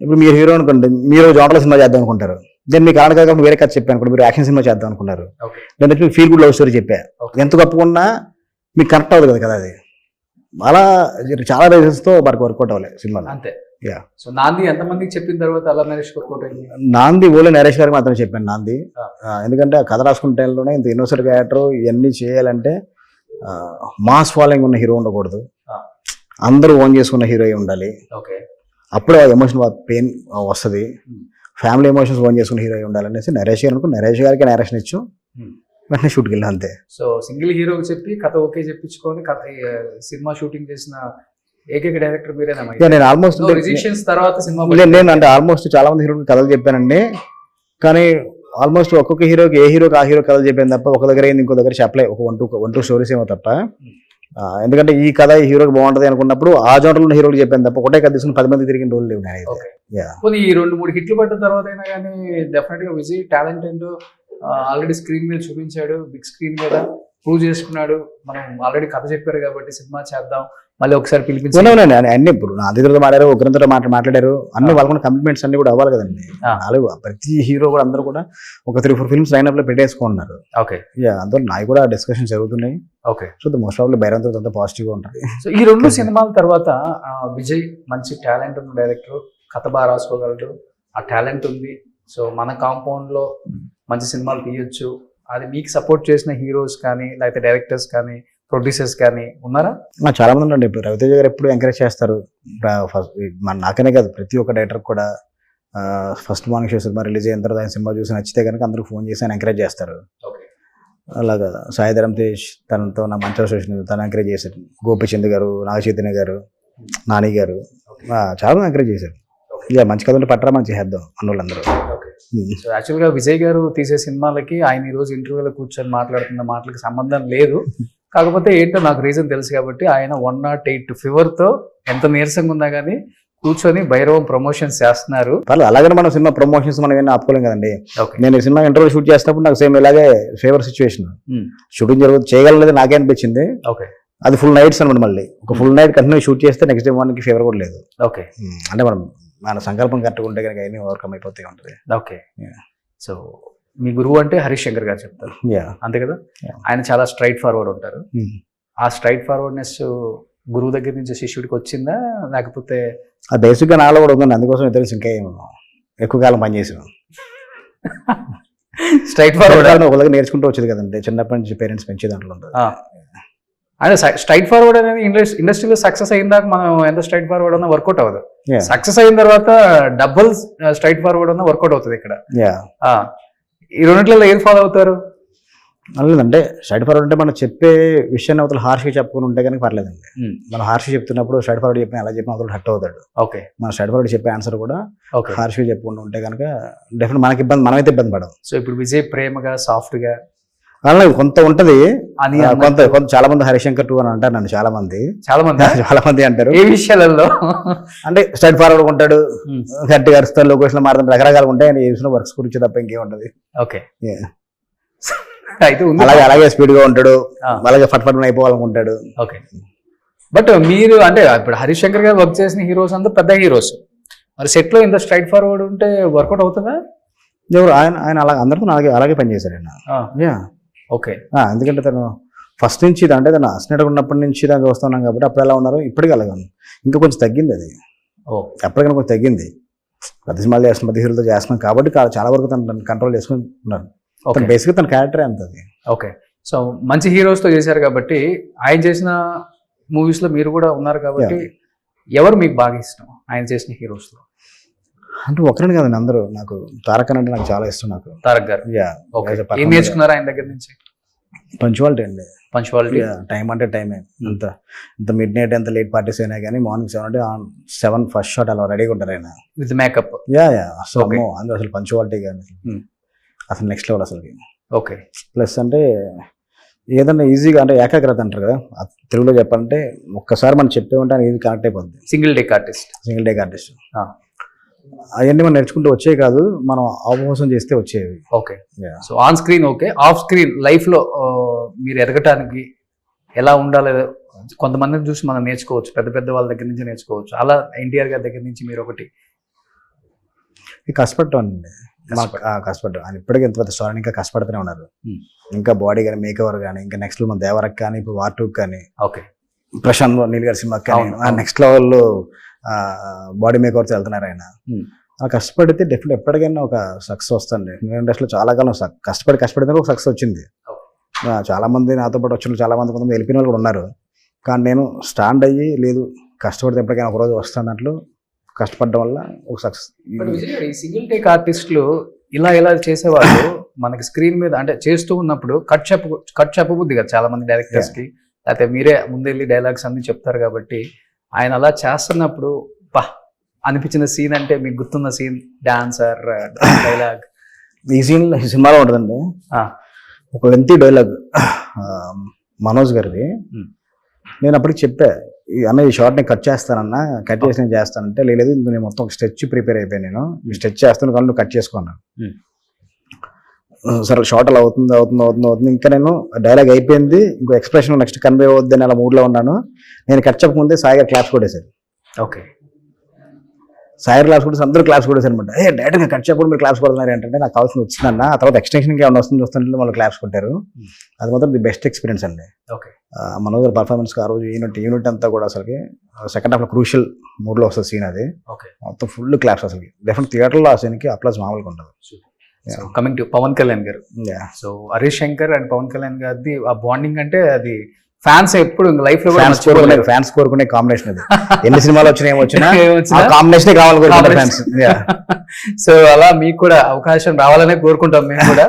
ఇప్పుడు మీరు హీరో అనుకోండి, మీరు జోటల సినిమా చేద్దాం అనుకుంటారు, నేను మీకు ఆడగా వేరే కథ చెప్పాను అనుకోండి, మీరు యాక్షన్ సినిమా చేద్దాం అనుకున్నారు, నేను మీకు ఫీల్ గుడ్ లవ్ స్టోరీ చెప్పా, ఎంత గొప్పకున్నా మీకు కనెక్ట్ అవ్వదు కదా అది. అలా చాలా రీజన్స్ తో మనకు వర్కౌట్ అవ్వలేదు సినిమా అంతే. సో నాంది ఎంతమందికి చెప్పిన తర్వాత అలా నరేష్ వర్కౌట్ అయింది? నాంది ఓన్లీ నరేష్ గారికి మాత్రమే చెప్పాను నాంది. ఎందుకంటే ఆ కథ రాసుకున్న టైంలోనే ఇంత ఇన్నోసెంట్ క్యారెక్టర్ ఇవన్నీ చేయాలంటే మాస్ ఫాలోయింగ్ ఉన్న హీరో ఉండకూడదు, అందరూ ఓన్ చేసుకున్న హీరో ఉండాలి. అప్పుడే ఎమోషన్ పెయిన్ వస్తుంది. ఫ్యామిలీ ఎమోషన్స్ ఓన్ చేసుకున్న హీరో ఉండాలనేసి నరేష్ గారు అనుకో, నరేష్ గారికి నరేషన్ ఇచ్చు వెంటనే షూట్కి వెళ్ళి అంతే. సో సింగిల్ హీరోకి చెప్పి కథ ఓకే చెప్పించుకొని కథ సినిమా షూటింగ్ చేసిన ఏకైక డైరెక్టర్ మీరేనా? నేను ఆల్మోస్ట్ తర్వాత సినిమా నేను అంటే ఆల్మోస్ట్ చాలా మంది హీరోకి కథలు చెప్పానండి. కానీ ఆల్మోస్ట్ ఒక్కొక్క హీరోకి ఏ హీరోకి ఆ హీరో కథలు చెప్పాను తప్ప ఒక దగ్గర ఇంకో దగ్గర చెప్పలే. ఒక 1-2 స్టోరీస్ ఏమో తప్ప. ఎందుకంటే ఈ కథ ఈ హీరోకి బాగుంటది అనుకున్నప్పుడు ఆ జోన్లో హీరోకి చెప్పాను తప్ప ఒకటే కథ తీసుకుని 10 మంది తిరిగిన రోజులు లేవు. ఈ 2-3 హిట్లు పడ్డ తర్వాత అయినా కానీ డెఫినెట్ గా విజయ్ టాలెంట్ ఏంటో ఆల్రెడీ స్క్రీన్ మీద చూపించాడు, బిగ్ స్క్రీన్ మీద ప్రూవ్ చేసుకున్నాడు. మనం ఆల్రెడీ కథ చెప్పారు కాబట్టి సినిమా చేద్దాం మళ్ళీ ఒకసారి పిలిపించాను అన్ని. ఇప్పుడు నా దగ్గరతో మాట్లాడారు, ఒకరితో మాట్లాడారు, అన్ని వాళ్ళకున్న కమిట్మెంట్స్ అన్ని కూడా అవ్వాలి కదండి. అలాగే ప్రతి హీరో కూడా అందరూ కూడా ఒక 3-4 ఫిల్మ్స్ లైన్అప్ లో పెట్టేసుకున్నారు. అందులో నాయి కూడా డిస్కషన్ జరుగుతున్నాయి. సో మోస్ట్ ఆఫ్ బైరంతో అంతా పాజిటివ్ గా ఉంటుంది. సో ఈ 2 సినిమాల తర్వాత విజయ్ మంచి టాలెంట్ ఉన్న డైరెక్టర్, కథ బాగా రాసుకోగలడు, ఆ టాలెంట్ ఉంది. సో మన కాంపౌండ్ లో మంచి సినిమాలు తీయొచ్చు. అది మీకు సపోర్ట్ చేసిన హీరోస్ కానీ లేకపోతే డైరెక్టర్స్ కానీ ప్రొడ్యూసర్స్ కానీ ఉన్నారా? చాలా మంది ఉండండి. ఇప్పుడు రవితేజ గారు ఎప్పుడు ఎంకరేజ్ చేస్తారు. నాకనే కాదు ప్రతి ఒక్క డైరెక్టర్ కూడా first morning show cinema release అయిన తర్వాత ఆయన సినిమా చూసి నచ్చితే కనుక అందరూ ఫోన్ చేసి ఆయన ఎంకరేజ్ చేస్తారు. అలాగా సాయిధరం తేజ్ తనతో నా మంచి అసోసియేషన్ తను ఎంకరేజ్ చేశారు. గోపిచంద్ గారు, నాగచైతన్య గారు, నాని గారు చాలా మంది ఎంకరేజ్ చేశారు. ఇక మంచి కథ ఉంటే పట్టరా మనం చేద్దాం అన్న వాళ్ళందరూ. సో యాక్చువల్గా విజయ్ గారు తీసే సినిమాలకి ఆయన ఈ రోజు ఇంటర్వ్యూలో కూర్చొని మాట్లాడుతున్న మాటలకి సంబంధం లేదు. కాకపోతే ఏంటో నాకు రీజన్ తెలుసు కాబట్టి ఆయన 108 ఫీవర్తో ఎంత నీరసంగా ఉన్నా కానీ కూర్చొని భైరవం ప్రమోషన్స్ చేస్తున్నారు. అలాగే మన సినిమా ప్రమోషన్స్ మనం ఏమైనా ఆపుకోలేం కదండి. నేను ఈ సినిమా ఇంటర్వ్యూ షూట్ చేసినప్పుడు నాకు సేమ్ ఇలాగే ఫేవర్ సిచ్యువేషన్ షూటింగ్ జరుగుతుంది, చేయగలలేదు నాకే అనిపించింది. అది ఫుల్ నైట్స్ అనమాట. మళ్ళీ ఒక ఫుల్ నైట్ కంటిన్యూ షూట్ చేస్తే నెక్స్ట్ డే మార్నింగ్ ఫీవర్ కూడా లేదు. అంటే మనం మన సంకల్పం కరెక్ట్గా ఉంటే కనుక ఏమీ ఓవర్కమ్ అయిపోతే ఉంటుంది. సో మీ గురువు అంటే హరీష్ శంకర్ గారు చెప్తారు అంతే కదా. ఆయన చాలా స్ట్రైట్ ఫార్వర్డ్ ఉంటారు. ఆ స్ట్రైట్ ఫార్వర్డ్నెస్ గురువు దగ్గర నుంచి శిష్యుడికి వచ్చిందా లేకపోతే? బేసిక్గా నాలో కూడా ఉందండి. అందుకోసం తెలుసు ఇంకా ఎక్కువ కాలం పనిచేసాం. స్ట్రైట్ ఫార్వర్డ్ ఒక దగ్గర నేర్చుకుంటూ వచ్చేది కదండి చిన్నప్పటి నుంచి పేరెంట్స్ పెంచే దాంట్లో ఉంటుంది. అంటే స్ట్రైట్ ఫార్వర్డ్ అనేది ఇండస్ట్రీలో సక్సెస్ అయిన దాకా మనం ఎంత స్ట్రైట్ ఫార్వర్డ్ అన్నా వర్కౌట్ అవ్వదు. సక్సెస్ అయిన తర్వాత డబుల్ స్ట్రైట్ ఫార్వర్డ్ అన్నా వర్కౌట్ అవుతుంది ఇక్కడ. ఈ రెండిట్లలో ఏది ఫాలో అవుతారు? లేదంటే స్ట్రైట్ ఫార్వర్డ్ అంటే మనం చెప్పే విషయాన్ని అవతల హార్ష్గా చెప్పుకుని ఉంటే కనుక పర్లేదండి. మనం హార్ష్గా చెప్తున్నప్పుడు స్ట్రైట్ ఫార్వర్డ్ చెప్పిన ఎలా చెప్పిన అవతల హర్ట్ అవుతాడు. ఓకే మన స్ట్రైట్ ఫార్వర్డ్ చెప్పే ఆన్సర్ కూడా ఓకే. హార్ష్గా చెప్పుకుంటూ ఉంటే కనుక డెఫినెట్ మనకి ఇబ్బంది, మనమైతే ఇబ్బంది పడదు. సో ఇప్పుడు విజయ్ ప్రేమగా సాఫ్ట్గా అలా కొంత ఉంటది. అని కొంత కొంత చాలా మంది హరిశంకర్ 2 అని అంటారు నన్ను చాలా మంది చాలా మంది అంటారు. ఏ విషయాలలో అంటే స్ట్రైట్ ఫార్వర్డ్ ఉంటాడు, గట్టిగా అరుస్తాడు, లొకేషన్ మారుతాడు, రకరకాలుగా ఉంటాయి. ఆయన చేసిన వర్క్స్ గురించి తప్ప ఇంకేం ఉంటది. ఓకే అయితే అలాగే అలాగే స్పీడ్ గా ఉంటాడు, అలాగే ఫట్ అయిపోవాలనుకుంటాడు. ఓకే. బట్ మీరు అంటే ఇప్పుడు హరీష్ శంకర్ గారు వర్క్ చేసిన హీరోస్ అంతా పెద్ద హీరోస్, మరి సెట్ లో ఇంత స్ట్రైట్ ఫార్వర్డ్ ఉంటే వర్కౌట్ అవుతుందా? ఎవరు ఆయన ఆయన అలా అందరితో అలాగే పనిచేశారు ఆయన. ఓకే. ఎందుకంటే తను ఫస్ట్ నుంచి అంటే తను అసనట్టుగా ఉన్నప్పటి నుంచి దాన్ని చూస్తున్నాం కాబట్టి అప్పుడు ఎలా ఉన్నారు, ఇప్పటికీ అలాగే ఉంది. ఇంకా కొంచెం తగ్గింది అది, ఎప్పటికైనా కొంచెం తగ్గింది. ప్రతి సినిమాలు చేస్తున్నాం, ప్రతి హీరోలతో చేస్తున్నాం కాబట్టి చాలా వరకు తను కంట్రోల్ చేసుకుని ఉన్నారు. బేసిక్గా తన క్యారెక్టరే అంత అది. ఓకే. సో మంచి హీరోస్ తో చేశారు కాబట్టి, ఆయన చేసిన మూవీస్ లో మీరు కూడా ఉన్నారు కాబట్టి ఎవరు మీకు బాగా ఇష్టం ఆయన చేసిన హీరోస్ లో? అంటే ఒకరిని కదండి, అందరూ. నాకు తారక్ అంటే నాకు చాలా ఇష్టం. నాకు తారక్ గారు ఏం నేర్చుకున్నారు ఆయన దగ్గర నుంచి? పంచువాలిటీ అండి. పంచువాలిటీ, టైం అంటే టైమే. ఇంత మిడ్ నైట్ ఎంత లేట్ పార్టీస్ అయినా కానీ మార్నింగ్ 7 అంటే 7 ఫస్ట్ షాట్ అలా రెడీగా ఉంటారు ఆయన విత్ మేకప్. సో అందులో అసలు పంచువాలిటీ కానీ అసలు నెక్స్ట్ లెవెల్ అసలు. ఓకే. ప్లస్ అంటే ఏదన్నా ఈజీగా అంటే ఏకాగ్రత అంటారు కదా, తెలుగులో చెప్పాలంటే ఒక్కసారి మనం చెప్పేమంటే ఈజీ కనెక్ట్ అయిపోద్ది. Single take artist. అవన్నీ మనం నేర్చుకుంటూ వచ్చేవి కాదు, మనం అవకాశం చేస్తే వచ్చేవి. Okay. So on screen okay, off screen life లో మీరు ఎదగటానికి ఎలా ఉండాలో కొంతమందిని చూసి మనం నేర్చుకోవచ్చు, పెద్ద పెద్ద వాళ్ళ దగ్గర నుంచి నేర్చుకోవచ్చు. అలా ఎన్టీఆర్ గారి దగ్గర నుంచి మీరు ఒకటి కష్టపడ్డానండి. కష్టపడ్డాం. ఆయన ఇప్పటికీ ఎంత పెద్ద స్టార్ ఇంకా కష్టపడుతూనే ఉన్నారు. ఇంకా బాడీ కానీ, మేకవర్ కానీ, ఇంకా నెక్స్ట్ మన దేవరకు కానీ, ఇప్పుడు వార్ 2 కానీ, ఓకే, ప్రశాంత్ నీల్ గారి సినిమాకి కానీ నెక్స్ట్ లెవెల్లో బాడీ మేకవర్స్ వెళ్తున్నారు ఆయన. కష్టపడితే డెఫినెట్ ఎప్పటికైనా ఒక సక్సెస్ వస్తుంది. ఇండస్ట్రీలో చాలా కాలం కష్టపడితే ఒక సక్సెస్ వచ్చింది. చాలా మంది నాతో పాటు వచ్చిన చాలా మంది కొంతమంది వెళ్ళిపోయిన వాళ్ళు కూడా ఉన్నారు. కానీ నేను స్టాండ్ అయ్యి లేదు కష్టపడితే ఎప్పటికైనా ఒకరోజు వస్తాను అన్నట్లు కష్టపడడం వల్ల ఒక సక్సెస్. సింగిల్ టేక్ ఆర్టిస్టులు ఇలా చేసేవాళ్ళు మనకి స్క్రీన్ మీద అంటే చేస్తూ ఉన్నప్పుడు కట్ చెప్పబుద్ది కదా చాలా మంది డైరెక్టర్స్ కి, లేకపోతే మీరే ముందెళ్ళి డైలాగ్స్ అన్ని చెప్తారు కాబట్టి ఆయన అలా చేస్తున్నప్పుడు అనిపించిన సీన్ అంటే మీకు గుర్తున్న సీన్, డాన్స్ ఆర్ డైలాగ్? ఈ సినిమాలో ఉంటుందండి ఒక లెంతీ డైలాగ్ మనోజ్ గారిది. నేను అప్పటికి చెప్పా, అన్న ఈ షార్ట్ నేను కట్ చేస్తానన్నా, కట్ చేసి నేను చేస్తానంటే లేదు నేను మొత్తం ఒక స్టెచ్ ప్రిపేర్ అయిపోయాను, నేను స్టెచ్ చేస్తాను కానీ నువ్వు కట్ చేసుకున్నాను. సరే షార్ట్ అలా అవుతుంది ఇంకా నేను డైలాగ్ అయిపోయింది, ఇంకో ఎక్స్ప్రెషన్ నెక్స్ట్ కన్వే అవుద్ది అని అలా మూడ్లో ఉన్నాను. నేను కట్ చెప్పకముందే సాయి గారు క్లాప్స్ కొట్టేశారు. ఓకే. సాయి క్లాప్స్ కొట్టేసి అందరూ క్లాప్స్ కొట్టేశారు అనమాట. డైరెక్ట్గా కట్ చెప్పకుండా మీరు క్లాప్స్ కొడుతున్నారు ఏంటంటే నాకు కావాల్సింది వచ్చిందన్న. ఆ తర్వాత ఎక్స్టెన్షన్కి ఏమైనా వస్తుంది చూస్తుంటే వాళ్ళు క్లాప్స్ కొట్టారు. అది మాత్రం ది బెస్ట్ ఎక్స్పీరియన్స్ అండి. ఓకే. మనోజ్ గారి పర్ఫార్మెన్స్ ఆ రోజు యూనిట్ అంతా కూడా అసలు సెకండ్ హాఫ్లో క్రూషియల్ మూడ్లో వస్తుంది సీన్ అది. మొత్తం ఫుల్ క్లాప్స్ అసలు డెఫినెట్ థియేటర్లో ఆ సీన్కి అప్లాస్ మామూలుగా ఉంటుంది. కమింగ్ టు పవన్ కళ్యాణ్ గారు, సో హరీష్ శంకర్ అండ్ పవన్ కళ్యాణ్ గారిది ఆ బాండింగ్ అంటే అది ఫ్యాన్స్ ఎప్పుడు లైఫ్ లో ఫ్యాన్స్ కోరుకునే కాంబినేషన్ అది. ఎన్ని సినిమాలు వచ్చినా ఏమొచ్చినా కాంబినేషన్ కావాలి ఫ్యాన్స్. సో అలా మీకు కూడా అవకాశం రావాలనే కోరుకుంటాం మేము కూడా.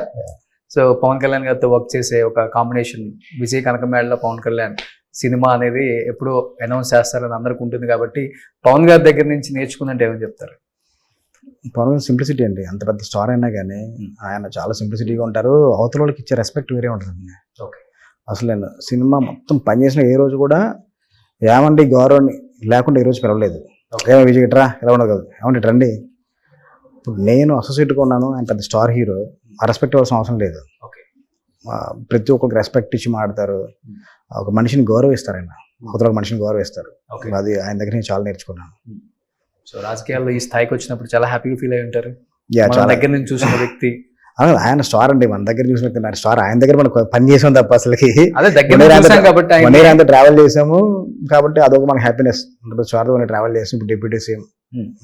సో పవన్ కళ్యాణ్ గారితో వర్క్ చేసే ఒక కాంబినేషన్, విజయ్ కనకమేడలో పవన్ కళ్యాణ్ సినిమా అనేది ఎప్పుడు అనౌన్స్ చేస్తారని అందరికి ఉంటుంది కాబట్టి పవన్ గారి దగ్గర నుంచి నేర్చుకుందంటే ఏమని చెప్తారు? పవన్ సింప్లిసిటీ అండి. అంత పెద్ద స్టార్ అయినా కానీ ఆయన చాలా సింప్లిసిటీగా ఉంటారు. అవతల వాళ్ళకి ఇచ్చే రెస్పెక్ట్ వేరే ఉంటుంది. ఓకే. అసలు నేను సినిమా మొత్తం పనిచేసిన ఏ రోజు కూడా ఏమండి గౌరవాన్ని లేకుండా ఈ రోజు పిలవలేదు. ఏమో విజయ్ గిట్రా ఎలా ఉండదు కదా, ఏమంటే రండి. ఇప్పుడు నేను అసోసియేట్గా ఉన్నాను, ఆయన పెద్ద స్టార్ హీరో, ఆ రెస్పెక్ట్ ఇవ్వాల్సిన అవసరం లేదు. ప్రతి ఒక్కరికి రెస్పెక్ట్ ఇచ్చి మాడతారు, ఒక మనిషిని గౌరవిస్తారు, ఆయన అవతల మనిషిని గౌరవిస్తారు. అది ఆయన దగ్గర నేను చాలా నేర్చుకున్నాను. సో రాజకీయాల్లో ఈ స్థాయికి వచ్చినప్పుడు చాలా హ్యాపీగా ఫీల్ అయి ఉంటారు. దగ్గర నుంచి చూసిన వ్యక్తి ఆయన స్టార్ అండి. మన దగ్గర చూసిన స్టార్, ఆయన దగ్గర మనం పని చేసాం తప్ప అసలుకి దగ్గర ట్రావెల్ చేసాము కాబట్టి అదొక మనకి హ్యాపీనెస్. స్టార్ ట్రావెల్ చేసాం. ఇప్పుడు డిప్యూటీ సీఎం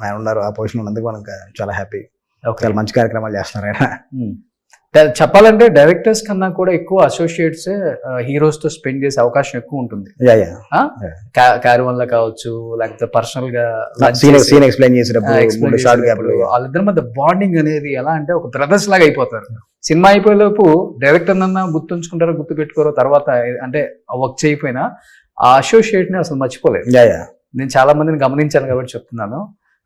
ఆయన ఉన్నారు, ఆ పొజిషన్ ఉన్నందుకు మనకు చాలా హ్యాపీ. చాలా మంచి కార్యక్రమాలు చేస్తున్నారు ఆయన. చెప్పాలంటే డైరెక్టర్స్ కన్నా కూడా ఎక్కువ అసోసియేట్స్ హీరోస్ తో స్పెండ్ చేసే అవకాశం ఎక్కువ ఉంటుంది. క్యారవన్ లో కావచ్చు, లేకపోతే పర్సనల్ గా ఎక్స్ప్లెయిన్ చేసేటప్పుడు వాళ్ళిద్దరి మధ్య బాండింగ్ అనేది ఎలా అంటే ఒక బ్రదర్స్ లాగా అయిపోతారు. సినిమా అయిపోయేలోపు డైరెక్టర్ అన్న గుర్తుంచుకుంటారో గుర్తు పెట్టుకోరో తర్వాత అంటే వర్క్ చేయకపోయినా ఆ అసోసియేట్ ని అసలు మర్చిపోలేదు. నేను చాలా మందిని గమనించాను కాబట్టి చెప్తున్నాను.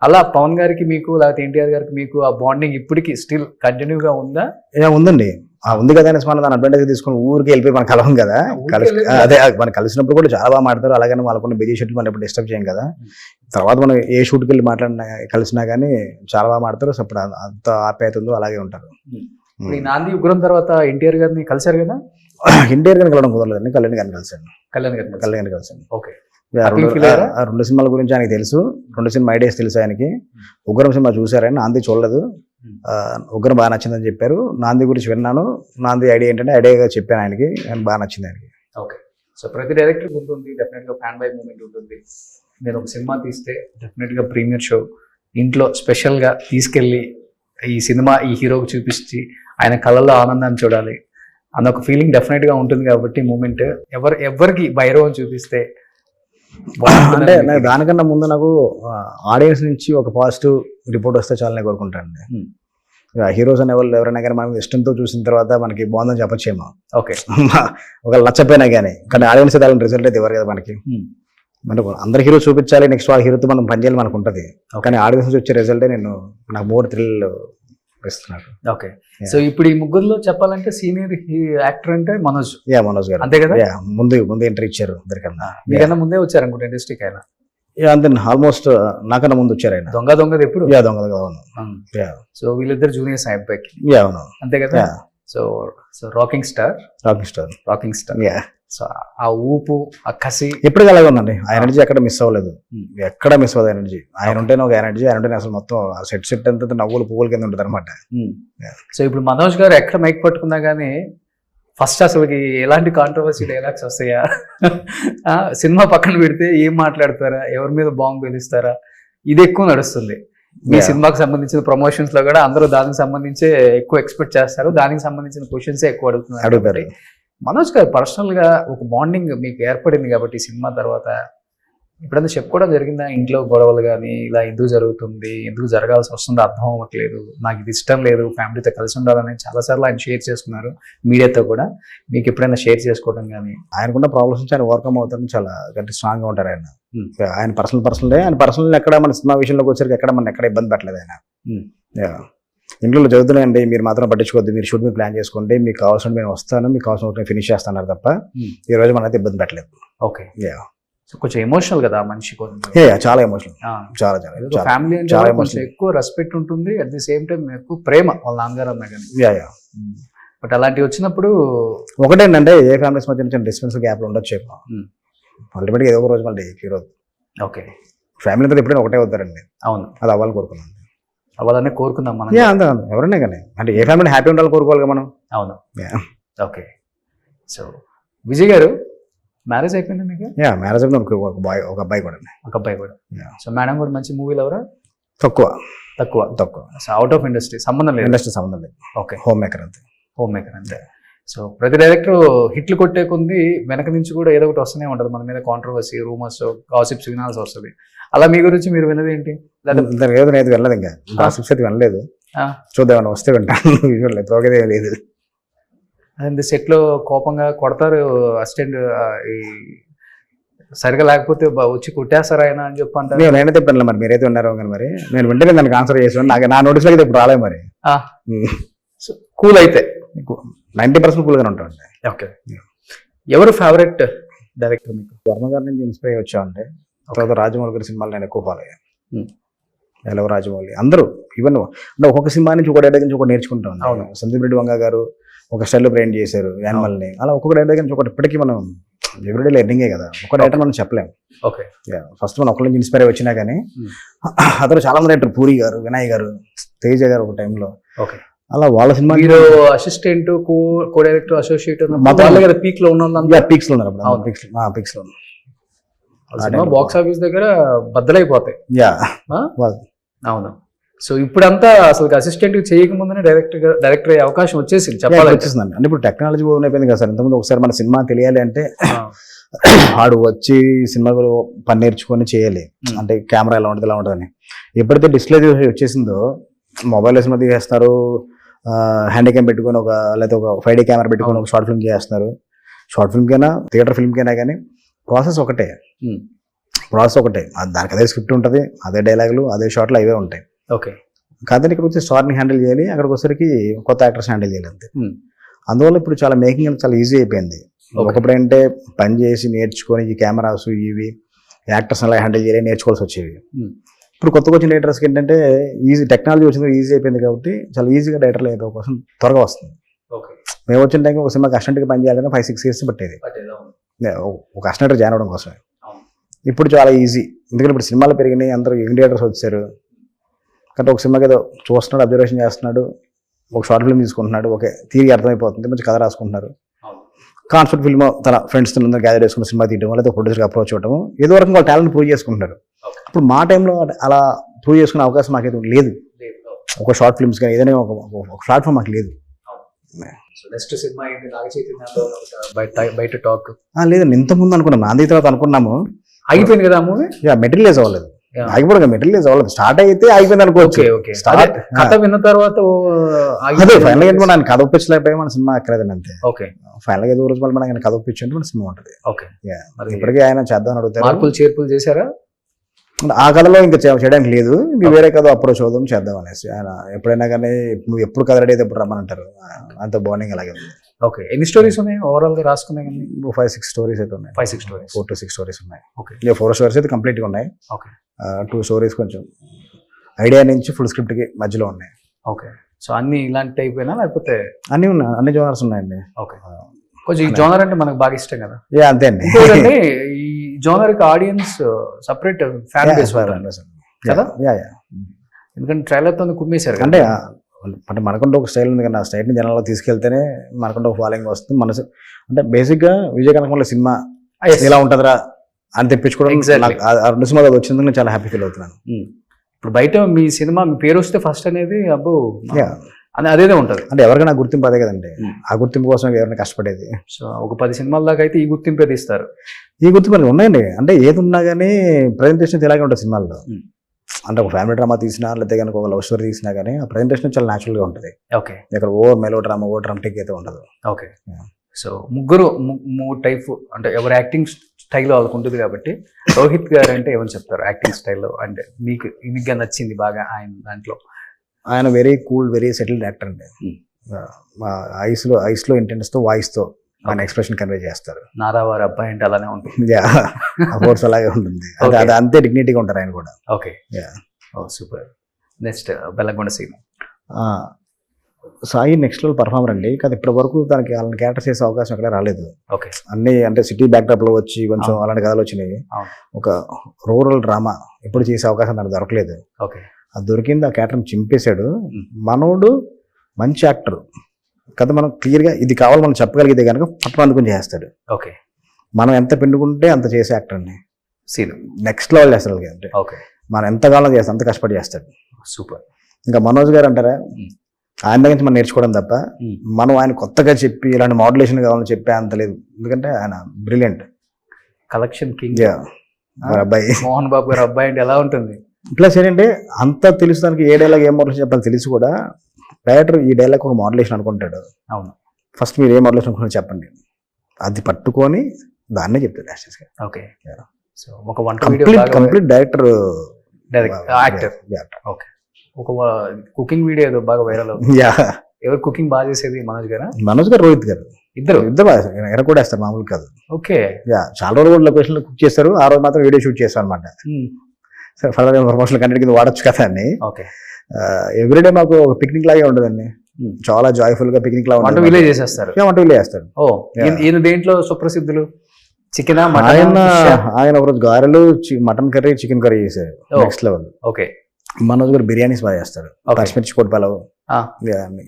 అలా పవన్ గారికి మీకు లేకపోతే ఎన్టీఆర్ గారికి మీకు ఆ బాండింగ్ ఇప్పటికి స్టిల్ కంటిన్యూగా ఉందా? ఉందండి, ఉంది కదా అనేసి మనం దాని అడ్వాంటేజ్ తీసుకొని ఊరికి వెళ్ళిపోయి మనం కలవం కదా. అదే మనం కలిసినప్పుడు కూడా చాలా బాగా మాట్లాడతారు. అలాగని వాళ్ళకున్న బిజీ షెడ్యూల్ మనం ఎప్పుడు డిస్టర్బ్ చేయం కదా. తర్వాత మనం ఏ షూట్కి వెళ్ళి మాట్లాడినా కలిసినా కానీ చాలా బాగా మాట్లాడతారు. సో అప్పుడు అంత ఆప్యాయత ఉందో అలాగే ఉంటారు. ఈ నాంది ఉగ్రం తర్వాత ఎన్టీఆర్ గారిని కలిశారు కదా? ఎన్టీఆర్ గారిని కలవడం కుదరలేదండి, కళ్యాణ్ గారిని కలిసాను. కళ్యాణ్ గారిని కలిసాను. ఓకే. 2 సినిమాల గురించి ఆయనకి తెలుసు, 2 సినిమా ఐడియాస్ తెలుసు ఆయనకి. ఉగ్రం సినిమా చూసారని, నాంది చూడలేదు. ఉగ్రం బాగా నచ్చిందని చెప్పారు. నాంది గురించి విన్నాను. నాంది ఐడియా ఏంటంటే ఐడియాగా చెప్పాను ఆయనకి, ఆయన బాగా నచ్చింది ఆయనకి. ఓకే. సో ప్రతి డైరెక్టర్ ఉంటుంది డెఫినెట్ గా ఫ్యాన్ బై మూమెంట్ ఉంటుంది. నేను ఒక సినిమా తీస్తే డెఫినెట్ గా ప్రీమియర్ షో ఇంట్లో స్పెషల్ గా తీసుకెళ్లి ఈ సినిమా ఈ హీరోకి చూపించి ఆయన కళ్ళల్లో ఆనందాన్ని చూడాలి అన్న ఒక ఫీలింగ్ డెఫినెట్ గా ఉంటుంది. కాబట్టి మూమెంట్ ఎవరికి భైరవం చూపిస్తే అంటే దానికన్నా ముందు నాకు ఆడియన్స్ నుంచి ఒక పాజిటివ్ రిపోర్ట్ వస్తే చాలని కోరుకుంటానండి. హీరోస్ అనే వాళ్ళు ఎవరైనా కానీ మనం ఇష్టంతో చూసిన తర్వాత మనకి బాగుందని చెప్పచ్చేమో. ఓకే. ఒక నచ్చపోయినా కానీ ఆడియన్స్ అయితే రిజల్ట్ అయితే ఇవ్వరు కదా మనకి. మనకు అందరు హీరో చూపించాలి, నెక్స్ట్ వాళ్ళ హీరోతో మనం పనిచేయాలి మనకు ఉంటుంది. కానీ ఆడియన్స్ నుంచి వచ్చే రిజల్టే నాకు మోర్ థ్రిల్ ఇస్తున్నాడు. ఓకే. సో ఇప్పుడు ఈ ముగ్గురులో చెప్పాలంటే సీనియర్ యాక్టర్ అంటే మనోజ్ గారు అంతే కదా? ముందు ఎంట్రీ ఇచ్చారు అందరికన్నా. మీకన్నా ముందే వచ్చారు అనుకుంటే ఇండస్ట్రీకి ఆయన. అంతే, ఆల్మోస్ట్ నాకన్నా ముందు వచ్చారు ఆయన. దొంగది ఎప్పుడు? దొంగ. సో వీళ్ళిద్దరు జూనియర్స్ అయిపోయి అంతే కదా? So rocking star. సో ఆ ఊపు, ఆ కసి ఎప్పటికీ అలాగే ఉందండి. ఆ ఎనర్జీ ఎక్కడ మిస్ అవ్వలేదు, ఎక్కడ మిస్ అవ్వదు ఎనర్జీ. ఆయన ఉంటేనే ఒక ఎనర్జీ, ఆయన ఉంటేనే అసలు మొత్తం సెట్ అంతా నవ్వులు పువ్వుల కింద ఉంటుంది అనమాట. సో ఇప్పుడు మనోజ్ గారు ఎక్కడ మైక్ పట్టుకున్నా కానీ ఫస్ట్ అసలుకి ఎలాంటి కాంట్రవర్సీ డైలాగ్స్ వస్తాయా? సినిమా పక్కన పెడితే ఏం మాట్లాడతారా, ఎవరి మీద బాంబు పేలుస్తారా, ఇది ఎక్కువ నడుస్తుంది. మీ సినిమాకి సంబంధించిన ప్రమోషన్స్ లో కూడా అందరూ దానికి సంబంధించే ఎక్కువ ఎక్స్పెక్ట్ చేస్తారు, దానికి సంబంధించిన క్వశ్చన్స్ ఎక్కువ అడుగుతున్నారు. మనోజ్ గారు పర్సనల్ గా ఒక బాండింగ్ మీకు ఏర్పడింది కాబట్టి ఈ సినిమా తర్వాత ఇప్పుడంతా చెప్పుకోవడం జరిగిందా? ఇంట్లో గొడవలు కానీ ఇలా ఎందుకు జరుగుతుంది, ఎందుకు జరగాల్సి వస్తుందో అర్థం అవ్వట్లేదు, నాకు ఇది ఇష్టం లేదు, ఫ్యామిలీతో కలిసి ఉండాలని చాలాసార్లు ఆయన షేర్ చేసుకున్నారు మీడియాతో కూడా. మీకు ఎప్పుడైనా షేర్ చేసుకోవడం కానీ? ఆయనకున్న ప్రాబ్లమ్స్ నుంచి ఆయన ఓవర్కమ్ అవుతారని చాలా గట్టి స్ట్రాంగ్ గా ఉంటారు ఆయన. ఆయన పర్సనల్ ఎక్కడ మన సినిమా విషయంలోకి వచ్చరికి ఎక్కడ మన ఎక్కడ ఇబ్బంది పెట్టలేదు ఆయన. ఇంట్లో చదువుతున్నాయండి, మీరు మాత్రం పట్టించుకోవద్దు, మీరు షూట్ ప్లాన్ చేసుకోండి, మీకు కావాల్సిన నేను వస్తాను, మీకు కావాల్సిన ఫినిష్ చేస్తున్నారు తప్ప ఈ రోజు మనైతే ఇబ్బంది పెట్టలేదు. ఓకే. కొంచెం ఎమోషనల్ కదా మనిషి, చాలా ఎమోషనల్, చాలా ఫ్యామిలీ అంటే కొంచెం ఎక్కువ రెస్పెక్ట్ ఉంటుంది, అట్ ది సేమ్ టైం ఎక్కువ ప్రేమ వాళ్ళ నాన్నగారు అన్నా కానీ. బట్ అలాంటివి వచ్చినప్పుడు ఒకటేంటంటే ఏ ఫ్యామిలీస్ మధ్య చిన్న డిస్టెన్స్ గ్యాప్ ఉండొచ్చు, అల్టిమేట్గా ఏదో ఒక రోజు మళ్ళీ హీరో. ఓకే. ఫ్యామిలీతో ఎప్పుడైనా ఒకటే అవుతారండి. అవును, అది అవ్వాలని కోరుకున్నాను. అవ్వాలనే కోరుకుందాం మనం. అంతే, ఎవరైనా కానీ అంటే ఏ ఫ్యామిలీ హ్యాపీ ఉండాలని కోరుకోవాలి మనం. అవును. ఓకే. సో విజయ్ గారు మ్యారేజ్ అయిపోయింది మీకు? మ్యారేజ్ అయిపోయింది. ఒక అబ్బాయి కూడా. సో మేడం కూడా మంచి మూవీలు ఎవరా? తక్కువ. సో అవుట్ ఆఫ్ ఇండస్ట్రీ సంబంధం లేదు. ఓకే. హోమ్ మేకర్ అంతే. సో ప్రతి డైరెక్టర్ హిట్లు కొట్టే కొంది వెనక నుంచి కూడా ఏదో ఒకటి వస్తూనే ఉంటుంది మన మీద, కాంట్రవర్సీ, రూమర్స్, గాసిప్స్ వినాల్సి వస్తుంది. అలా మీ గురించి మీరు విన్నది ఏంటి? లేదు, నేను వెళ్ళలేదు, ఇంకా గాసిప్స్ అయితే వినలేదు. చూద్దామని వస్తే వింటాను, లేదు. అదే సెట్ లో కోపంగా కొడతారు అసిస్టెంట్, సరిగా లేకపోతే వచ్చి కొట్టేస్తారు ఆయన అని చెప్పి అంటారు. నేనైతే చెప్పాను మరి, మీరైతే ఉన్నారో కానీ మరి నేను వెంటనే దానికి ఆన్సర్ చేసాను. నాకు నా నోటీస్ అయితే ఇప్పుడు రాలేదు మరి. కూల్ అయితే 90% కూల్గానే ఉంటామండి. ఓకే. ఎవరు ఫేవరెట్ డైరెక్టర్ మీకు? వర్మ గారి నుంచి ఇన్స్పైర్ అయ్యి వచ్చామంటే, తర్వాత రాజమౌళి గారి సినిమాలు నేను ఎక్కువ ఫాలో అయ్యాను. ఎలవ రాజమౌళి అందరూ ఈవెన్ అంటే ఒక్కొక్క సినిమా నుంచి ఒక డైరెక్టర్ నుంచి ఒకటి నేర్చుకుంటాం. సందీప్ రెడ్డి వంగ గారు ఒక స్టైల్లో బ్రెయిన్ చేశారు యానిమల్ ని, అలా ఒక్కొక్క డైరెక్టర్ నుంచి ఒకటి ఇప్పటికీ మనం ఎవ్రీడే లెర్నింగే కదా, ఒక డైరెక్టర్ మనం చెప్పలేము. ఓకే. ఫస్ట్ మనం ఒకరి నుంచి ఇన్స్పైర్ అయ్యి వచ్చినా కానీ అతను చాలా మంది డైరెక్టర్, పూరి గారు, వినయ్ గారు, తేజ గారు ఒక టైంలో. ఓకే. అలా వాళ్ళ cinema assistant, co director, associate peak లో ఉన్న పీక్స్ లో ఉన్నారు. పీక్స్ లో బాక్స్ ఆఫీస్ దగ్గర బద్దలైపోతాయి. అవును. సో ఇప్పుడంతా అసలు అసిస్టెంట్ చేయకముందునే డైరెక్టర్ అయ్యే అవకాశం వచ్చేసింది, చెప్పాలి వచ్చేసిందండి. అంటే ఇప్పుడు టెక్నాలజీ అయిపోయింది కదా సార్. ఇంతకుముందు ఒకసారి మన సినిమా తెలియాలి అంటే ఆడు వచ్చి సినిమాలో పని నేర్చుకొని చేయాలి, అంటే కెమెరా ఎలా ఉంటుంది ఎలా ఉంటుందని. ఎప్పుడైతే డిస్ప్లే వచ్చేసిందో మొబైల్ సినిమా తీసేస్తారు, హ్యాండిక్యామ్ పెట్టుకొని లేకపోతే ఒక 5D కెమెరా పెట్టుకొని ఒక షార్ట్ ఫిల్మ్ చేస్తున్నారు. షార్ట్ ఫిల్మ్ కైనా థియేటర్ ఫిల్మ్ కైనా కానీ ప్రాసెస్ ఒకటే. దానికి అదే స్క్రిప్ట్ ఉంటుంది, అదే డైలాగులు, అదే షార్ట్లు అవే ఉంటాయి. ఓకే. కాదని ఇక్కడ వచ్చి స్టార్ని హ్యాండిల్ చేయాలి, అక్కడికి వచ్చేసరికి కొత్త యాక్టర్స్ హ్యాండిల్ చేయాలి అంతే. అందువల్ల ఇప్పుడు చాలా మేకింగ్ అనేది చాలా ఈజీ అయిపోయింది. ఒకప్పుడు అంటే పని చేసి నేర్చుకొని ఈ కెమెరాస్ ఇవి యాక్టర్స్ అలా హ్యాండిల్ చేయాలి నేర్చుకోవాల్సి వచ్చేవి. ఇప్పుడు కొత్తగా వచ్చిన డైరెక్టర్స్కి ఏంటంటే ఈజీ టెక్నాలజీ వచ్చింది, ఈజీ అయిపోయింది కాబట్టి చాలా ఈజీగా డైరెక్టర్లు అయ్యే అవకాశం త్వరగా వస్తుంది. మేము వచ్చిన టైంకి ఒక సినిమాకి అసిస్టెంట్గా పని చేయాలంటే 5-6 years పట్టేది ఒక అసిస్టెంట్ జాయిన్ అవ్వడం కోసమే. ఇప్పుడు చాలా ఈజీ, ఎందుకంటే ఇప్పుడు సినిమాలు పెరిగినాయి, అందరూ యంగ్ డైరెక్టర్స్ వచ్చారు. కాబట్టి ఒక సినిమాకి ఏదో చూస్తున్నాడు, అబ్జర్వేషన్ చేస్తున్నాడు, ఒక షార్ట్ ఫిల్మ్ తీసుకుంటున్నాడు, ఓకే తిరిగి అర్థమైపోతుంది, మంచి కథ రాసుకుంటున్నారు. కాన్సెప్ట్ ఫిల్మ్ తన ఫ్రెండ్స్ గ్యాదర్ చేసుకుని సినిమా తీయడం, లేదా ప్రొడ్యూసర్కి అప్రోచ్ అవ్వడం, ఏదో రకంగా వాళ్ళ టాలెంట్ ప్రూవ్ చేసుకుంటున్నారు. ఇప్పుడు మా టైంలో అలా ప్రూవ్ చేసుకునే అవకాశం మాకైతే లేదు. ఒక షార్ట్ ఫిల్మ్స్ కానీ ఏదైనా ఒక ప్లాట్ఫామ్ మాకు లేదు. నెక్స్ట్ సినిమా బయట టాక్ లేదండి, ఇంతకుముందు అనుకున్నాం, నాంది తర్వాత అనుకున్నాము, అయిపోయింది కదా మూవీ. మెటీరియలైజ్ అవ్వలేదు, ఆగిపోవడం మెటీరియలైజ్ అవ్వలేదు. స్టార్ట్ అయితే ఆగిపోయింది అనుకోవచ్చు. కథ విన్న తర్వాత అదే ఫైనల్ గా మనం కథ ఒప్పించలేకపోయి మన సినిమా అక్కర్లేదండి అంతే. ఓకే. ఫైనల్ గా ఏదో రోజు మళ్ళీ మనకి కథ ఒప్పించండి మన సినిమా ఉంటుంది. ఓకే. ఇప్పటికీ ఆయన చేద్దాం అడుగుతారు, మార్పులు చేర్పులు చేశారా? ఆ కథలో ఇంకా చేయడానికి లేదు, ఇంక వేరే కథ అప్రోచ్ అవుదాం చేద్దాం అనేసి. ఆయన ఎప్పుడైనా కానీ నువ్వు ఎప్పుడు కథ రెడీ అయితే ఎప్పుడు రమ్మనంటారు, అంత బాండింగ్ అలాగే ఉంది. ఓకే. ఎన్ని స్టోరీస్ ఉన్నాయి ఓవరాల్ గా రాసుకున్నాయి? 5-6 stories అయితే ఉన్నాయి. 5-6 stories, 4 to 6 stories ఉన్నాయి. ఓకే. 4 stories అయితే కంప్లీట్గా ఉన్నాయి. ఓకే. 2 stories కొంచెం ఐడియా నుంచి ఫుల్ స్క్రిప్ట్ కి మధ్యలో ఉన్నాయి. ఓకే. సో అన్ని ఇలాంటి టైప్ అయినా లేకపోతే అన్ని ఉన్నాయి, అన్ని జోనర్స్ ఉన్నాయండి. ఓకే. కొంచెం ఈ జోనర్ అంటే మనకు బాగా ఇష్టం కదా. అంతే అండి. ఈ జోనర్ కి ఆడియన్స్ సపరేట్ ఫ్యాన్ బేస్ కదా, ఎందుకంటే ట్రైలర్ తో కుమ్మేశారు. అంటే మనకుంటే ఒక స్టైల్ ఉంది కానీ ఆ స్టైల్ని జనాల్లో తీసుకెళ్తేనే మనకుంటే ఒక ఫాలోయింగ్ వస్తుంది. మనసు అంటే బేసిక్గా విజయ కనకమల్ల సినిమా ఇలా ఉంటుందిరా అని తెప్పించుకోవడం, 2 సినిమాలు వచ్చినందుకు నేను చాలా హ్యాపీ ఫీల్ అవుతున్నాను. ఇప్పుడు బయట మీ సినిమా మీ పేరు వస్తే ఫస్ట్ అనేది అబ్బో అదేదే ఉంటుంది, అంటే ఎవరికైనా గుర్తింపు అదే కదండి. ఆ గుర్తింపు కోసం ఎవరైనా కష్టపడేది. సో ఒక 10 సినిమాల దాకా అయితే ఈ గుర్తింపే తీస్తారు. ఈ గుర్తింపు ఉన్నాయండి, అంటే ఏది ఉన్నా కానీ ప్రజెంటేషన్ ఇలాగే ఉంటుంది సినిమాల్లో. అంటే ఒక ఫ్యామిలీ డ్రామా తీసినా లేకపోతే కనుక ఒక లవ్ స్టోరీ తీసినా కానీ ఆ ప్రజెంటేషన్ చాలా న్యాచురల్గా ఉంటుంది. ఓకే. ఇక్కడ over melodrama over dramatic అయితే ఉండదు. ఓకే. సో ముగ్గురు మూడు టైప్, అంటే ఎవరు యాక్టింగ్ స్టైల్లో వాళ్ళకు ఉంటుంది కాబట్టి రోహిత్ గారు అంటే ఏమని చెప్తారు యాక్టింగ్ స్టైల్లో? అంటే మీకు నచ్చింది బాగా ఆయన దాంట్లో? ఆయన very cool, very settled actor అండి. ఐస్లో ఇంటెన్స్తో వాయిస్తో ఆయన ఎక్స్ప్రెషన్ కన్వే చేస్తారు. నారావారి అబ్బాయి అంటే అలానే ఉంటుంది, అఫోర్స్ అలాగే ఉంటుంది. అది అంతే డిగ్నిటీగా ఉంటారు ఆయన కూడా. ఓకే. సూపర్. నెక్స్ట్ బెల్లగొండ సీన్ సాయి నెక్స్ట్ లెవెల్ పర్ఫార్మర్ అండి. కానీ ఇప్పటి వరకు దానికి అలాంటి క్యారెక్టర్ చేసే అవకాశం ఎక్కడ రాలేదు. ఓకే. అన్ని అంటే సిటీ బ్యాక్డ్రాప్ లో వచ్చి కొంచెం అలాంటి కథలు వచ్చినాయి. ఒక రూరల్ డ్రామా ఎప్పుడు చేసే అవకాశం నాకు దొరకలేదు. ఓకే. అది దొరికింది, ఆ క్యారెక్టర్ చింపేశాడు. మనోడు మంచి యాక్టర్ కదా, మనం క్లియర్గా ఇది కావాలి మనం చెప్పగలిగితే కనుక పట్టణం అందుకుని చేస్తాడు. ఓకే. మనం ఎంత పిండుకుంటే అంత చేసే యాక్టర్ అండి. సీన్ నెక్స్ట్ లెవెల్ చేస్తాడు. అంటే ఓకే, మనం ఎంతకాలం చేస్తాం అంత కష్టపడి చేస్తాడు. సూపర్. ఇంకా మనోజ్ గారు అంటారా, ఆయన దగ్గర నుంచి మనం నేర్చుకోవడం తప్ప మనం ఆయన కొత్తగా చెప్పి ఇలాంటి మోడ్యులేషన్ కావాలని చెప్పే అంత లేదు. ఎందుకంటే ఆయన బ్రిలియంట్ కలెక్షన్ కింగ్. అబ్బాయి మోహన్ బాబు గారు అబ్బాయి అంటే ఎలా ఉంటుంది. ప్లస్ ఏంటంటే అంత తెలుసు దానికి ఏ డైలాగ్ ఏ మోడలేషన్ చెప్పాలి తెలిసి కూడా డైరెక్టర్ ఈ డైలాగ్ ఒక మోడలేషన్ అనుకుంటాడు. అవును. ఫస్ట్ మీరు ఏ మోడలేషన్ అనుకుంటారో చెప్పండి, అది పట్టుకొని దాన్నే చెప్తాడు. ఓకే. సో ఒక కంప్లీట్ డైరెక్టర్ యాక్టర్. ఓకే. ఒక కుకింగ్ వీడియో ఏదో బాగా వైరల్ అవుతుంది. ఎవరు కుకింగ్ బాగా చేసేది? మనోజ్ గారు, రోహిత్ గారు, ఇద్దరు ఎర కూడా వేస్తారు, మామూలు కాదు. ఓకే. చాలా రోజులు కూడా లొకేషన్ లో కుక్ చేస్తారు, ఆ రోజు మాత్రం వీడియో షూట్ చేస్తారు అనమాట. ఫర్దర్ ప్రమోషనల్ కంటెంట్ కింద వాడచ్చు కదా అని. ఓకే. ఎవ్రీడే మాకు ఒక పిక్నిక్ లాగే ఉంటుందండి, చాలా జాయ్ఫుల్ గా పిక్నిక్ లాగా వంట విలేజ్ చేసేస్తారు. వంట విలేజ్ చేస్తారు. ఓ, ఈయన దేంట్లో సుప్రసిద్ధులు? చికెన్. ఆయన ఒకరోజు గారెలు, మటన్ కర్రీ, చికెన్ కర్రీ చేశారు, నెక్స్ట్ లెవెల్. ఓకే. మనోజ్ గారు బిర్యానీస్ బాగా చేస్తారు, పచ్చిమిర్చి కొట్టి పలావ్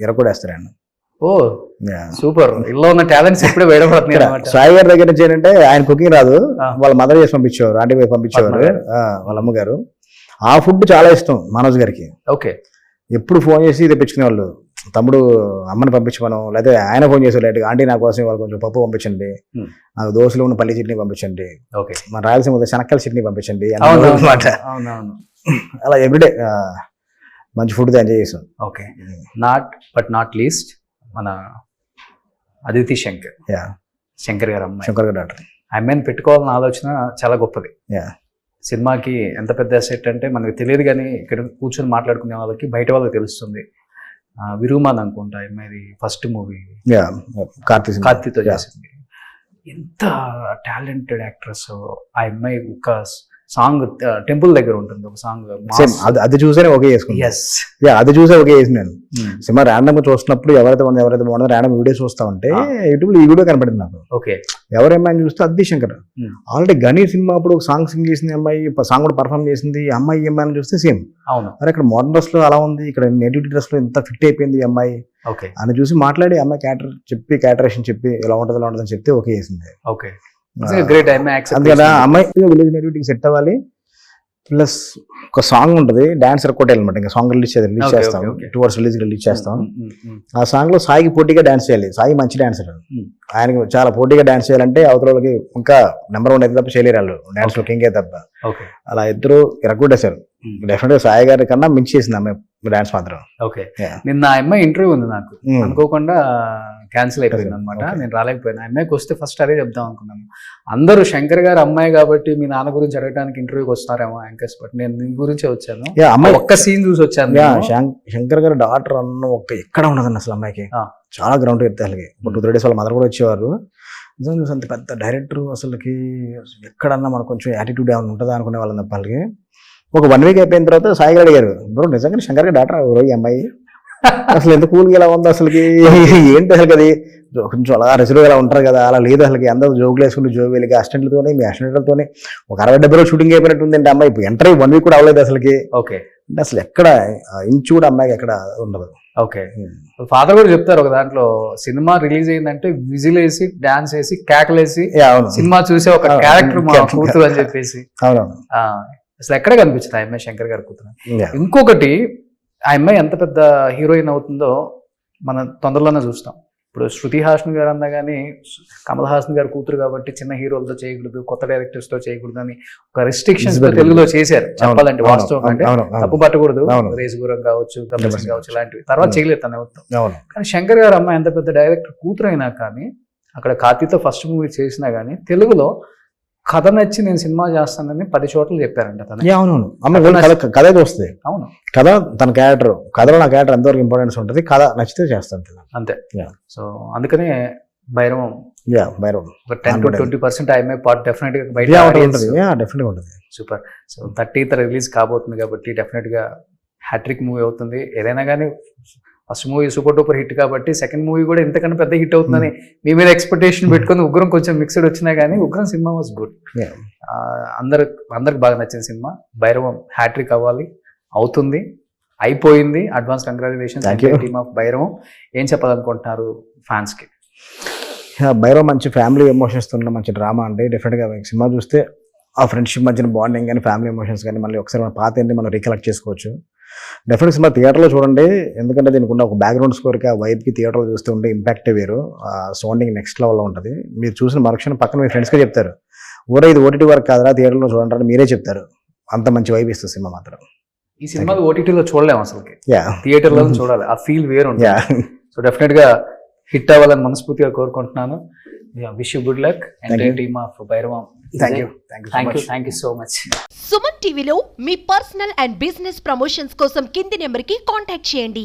ఎర కూడా వేస్తారు ఆయన. ఓ సూపర్. ఇలా ఉన్న టాలెంట్స్ ఇప్పుడే బయటపడుతున్నాయి. సాయి గారి దగ్గర నుంచి ఏంటంటే ఆయన కుకింగ్ రాదు, వాళ్ళ మదర్ చేసి పంపించేవారు, ఆంటీ వైపు పంపించేవారు, వాళ్ళ అమ్మగారు. ఆ ఫుడ్ చాలా ఇష్టం మనోజ్ గారికి. ఓకే. ఎప్పుడు ఫోన్ చేసి తెప్పించుకునేవాళ్ళు, తమ్ముడు అమ్మని పంపించమను, లేకపోతే ఆయన ఫోన్ చేసేవాళ్ళు, లేకపోతే ఆంటీ నా కోసం వాళ్ళు కొంచెం పప్పు పంపించండి, నాకు దోశలో ఉన్న పల్లి చట్నీ పంపించండి, మన రాయలసీమ శనక్కల చట్నీ పంపించండి అన్నమాట. అలా ఎవ్రీడే మంచి ఫుడ్ ఎంజాయ్ చేసాం. ఓకే, నాట్ లీస్ట్ మన అదితి శంకర్ గారు అమ్మాయి, శంకర్ గారు డాక్టర్. అమ్మాయిని పెట్టుకోవాలన్న ఆలోచన చాలా గొప్పది. యా సినిమాకి ఎంత పెద్ద సెట్ అంటే మనకు తెలియదు, కానీ ఇక్కడ కూర్చొని మాట్లాడుకునే వాళ్ళకి బయట వాళ్ళకి తెలుస్తుంది. విరుమాన్ అనుకుంటా అమ్మాయిది ఫస్ట్ మూవీ, యా కార్తీతో చేసింది. ఎంత టాలెంటెడ్ యాక్ట్రెస్ ఆ అమ్మాయి. ఒక సాంగ్ టెంపుల్ దగ్గర ఉంటుంది, ఒక సాంగ్ అది చూసే ఓకే చేసుకున్నాను. ఎస్, అది చూసే ఓకే చేసి నేను సినిమా ర్యాండమ్ గా చూస్తున్నప్పుడు ఎవరైతే బాగుందో ర్యాండమ్ వీడియో చూస్తా ఉంటే యూట్యూబ్ లో ఈ వీడియో కనపడింది నాకు. ఓకే, ఎవరమ్మాయిని చూస్తే అద్ది శంకర్. ఆల్రెడీ గనీ సినిమా అప్పుడు ఒక సాంగ్ సింగ్ చేసింది అమ్మాయి, సాంగ్ కూడా పర్ఫామ్ చేసింది అమ్మాయి. అమ్మాయిని చూస్తే సేమ్. అవును, అరే ఇక్కడ మోడర్న్ డ్రెస్ లో అలా ఉంది, ఇక్కడ నేటివ్ డ్రెస్ లో ఎంత ఫిట్ అయిపోయింది ఈ అమ్మాయి ఓకే అని చూసి మాట్లాడి అమ్మాయి క్యాటరేషన్ చెప్పి ఇలా ఉంటుంది అని చెప్తే ఓకే చేసింది. Okay, great. అందుకని అమ్మాయి విలేజ్ నేటివిటీకి సెట్ అవ్వాలి. ప్లస్ ఒక సాంగ్ ఉంటుంది, డాన్స్ రికార్డ్ అనమాట. ఇంకా సాంగ్ రిలీజ్ చేస్తాం, 2 hours రిలీజ్ చేస్తాం. ఆ సాంగ్ లో సాయికి పోటీగా డాన్స్ చేయాలి. సాయి మంచి డాన్సర్, ఆయనకి చాలా పోటీగా డాన్స్ చేయాలంటే అవతలకి ఇంకా నెంబర్ 1 అయితే తప్ప చేయలేరు వాళ్ళు డాన్స్ లో, కింగే తప్ప. అలా ఇద్దరు ఎరగొట్టేశారు. డెఫినెట్ గా సాయి గారి కన్నా మించి చేసింది అమ్మాయి డాన్స్ మాత్రం. ఓకే, నిన్న ఆ అమ్మాయి ఇంటర్వ్యూ ఉంది నాకు, అనుకోకుండా క్యాన్సిల్ అయిపోయింది అనమాట. నేను రాలేకపోయినా. అమ్మాయికి వస్తే ఫస్ట్ అదే చెప్దాం అనుకున్నాను. అందరూ శంకర్ గారు అమ్మాయి కాబట్టి మీ నాన్న గురించి అడగడానికి ఇంటర్వ్యూకి వస్తారేమో యాంకర్స్, బట్ నేను నీ గురించే వచ్చాను. అమ్మాయి ఒక్క సీన్ చూసి వచ్చాను. శంకర్ గారు డాక్టర్ అన్న ఒక్క ఎక్కడ ఉండదండి అసలు అమ్మాయికి. చాలా గ్రౌండ్ ఎత్తే వాళ్ళకి 2-3 days వాళ్ళ మదర్ కూడా వచ్చేవారు. నిజంగా చూసి అంత పెద్ద డైరెక్టర్ అసలుకి ఎక్కడన్నా మనకు కొంచెం యాటిట్యూడ్ ఏమైనా ఉంటుందా అనుకునే వాళ్ళని తప్ప వాళ్ళకి. ఒక 1 week అయిపోయిన తర్వాత సాయి గారు అడిగారు, బ్రో నిజంగా శంకర్ గారు డాక్టర్ ఎవరో ఈ అమ్మాయి అసలు ఎంత కూల్గా ఎలా ఉంది అసలుకి, ఏంటి అసలు అది కొంచెం అలా రెసిడీగా ఎలా ఉంటారు కదా అలా లేదు అసలుకి. అందరూ జోకులు వేసుకుంటూ జోగులకి అసిస్టెంట్లతోనే మీ అసిస్టెంట్లతోనే ఒక 60-70 షూటింగ్ అయిపోయినట్టు ఉంది అంటే అమ్మాయి ఇప్పుడు ఎంటర్ 1 week కూడా అవ్వలేదు అసలుకి. ఓకే, అంటే అసలు ఎక్కడ ఇంచు కూడా అమ్మాయికి ఎక్కడ ఉండదు. ఓకే, ఫాదర్ కూడా చెప్తారు ఒక దాంట్లో, సినిమా రిలీజ్ అయిందంటే విజిల్ వేసి డాన్స్ వేసి కేకలేసి సినిమా చూసే ఒక క్యారెక్టర్ మా కూతురు అని చెప్పేసి. అవునవును, అసలు ఎక్కడ కనిపించింది ఆ అమ్మాయి శంకర్ గారి కూతురు. ఇంకొకటి, ఆ అమ్మాయి ఎంత పెద్ద హీరోయిన్ అవుతుందో మనం తొందరలోనే చూస్తాం. ఇప్పుడు శృతి హాసన్ గారు అన్నా కానీ కమల్ హాసన్ గారు కూతురు కాబట్టి చిన్న హీరోలతో చేయకూడదు, కొత్త డైరెక్టర్స్ తో చేయకూడదు అని ఒక రిస్ట్రిక్షన్స్ తెలుగులో చేశారు. చెప్పాలంటే వాస్తవం అంటే తప్పు పట్టకూడదు, రేసుగురం కావచ్చు, కమలేశన్ కావచ్చు ఇలాంటివి. తర్వాత చేయలేదు తన అవుతాం. కానీ శంకర్ గారు అమ్మాయి ఎంత పెద్ద డైరెక్టర్ కూతురు అయినా కానీ, అక్కడ కార్తీతో ఫస్ట్ మూవీ చేసినా కానీ తెలుగులో కథ నచ్చి నేను సినిమా చేస్తానని 10 చోట్ల చెప్పారంట తను. అవునవును, కథ వస్తుంది. అవును, కథ తన క్యారెక్టర్, కథలో నా క్యారెక్టర్ ఎంతవరకు ఇంపార్టెన్స్ ఉంటుంది, కథ నచ్చితే చేస్తాను అంతే. సో అందుకనే భైరవం ఒక 10-20% ఐఎంఐ పార్ట్ డెఫినెట్ గా బయట ఉంటుంది. సూపర్. సో 30th రిలీజ్ కాబోతుంది కాబట్టి డెఫినెట్ గా హ్యాట్రిక్ మూవీ అవుతుంది. ఏదైనా కానీ first movie super duper hit కాబట్టి సెకండ్ మూవీ కూడా ఇంతకన్నా పెద్ద హిట్ అవుతుందని మీ మీద ఎక్స్పెక్టేషన్ పెట్టుకుని ఉగ్రం కొంచెం మిక్స్డ్ వచ్చినా కానీ ఉగ్రం సినిమా వాజ్ గుడ్. అందరికి బాగా నచ్చిన సినిమా. భైరవం హ్యాట్రిక్ అవ్వాలి, అవుతుంది, అయిపోయింది. Advance congratulations team of Bhairavam. ఏం చెప్పాలనుకుంటున్నారు ఫ్యాన్స్ కి? భైరవం మంచి ఫ్యామిలీ ఎమోషన్స్ ఉన్న మంచి డ్రామా అండి. డెఫినెట్గా సినిమా చూస్తే ఆ ఫ్రెండ్షిప్ మధ్యన బాండింగ్ కానీ ఫ్యామిలీ ఎమోషన్స్ కానీ మళ్ళీ ఒకసారి మన పాత ఏంటి మనం రీకలెక్ట్ చేసుకోవచ్చు. డెఫినెట్ సినిమా థియేటర్లో చూడండి, ఎందుకంటే దీనికి ఉన్న ఒక బ్యాక్గ్రౌండ్ స్కోర్కి ఆ వైబ్కి థియేటర్లో చూస్తూ ఉంటే ఇంపాక్టే వేరు. సౌండింగ్ నెక్స్ట్ లెవెల్లో ఉంటుంది. మీరు చూసిన మరుక్షణం పక్కన మీ ఫ్రెండ్స్గా చెప్తారు, ఊరే ఇది ఓటీటీ వర్క్ కాదురా థియేటర్లో చూడండి అని మీరే చెప్తారు. అంత మంచి వైబ్ ఇస్తుంది సినిమా మాత్రం. ఈ సినిమా ఓటీటీలో చూడలేము అసలు, థియేటర్లో చూడాలి, ఆ ఫీల్ వేరు. సో డెఫినెట్ గా హిట్ అవ్వాలని మనస్ఫూర్తిగా కోరుకుంటున్నాను. Wish you good luck and team of Bhairavam. Thank you so much. Suman టీవీలో మీ పర్సనల్ అండ్ బిజినెస్ ప్రమోషన్స్ కోసం కింది నెంబర్కి కాంటాక్ట్ చేయండి.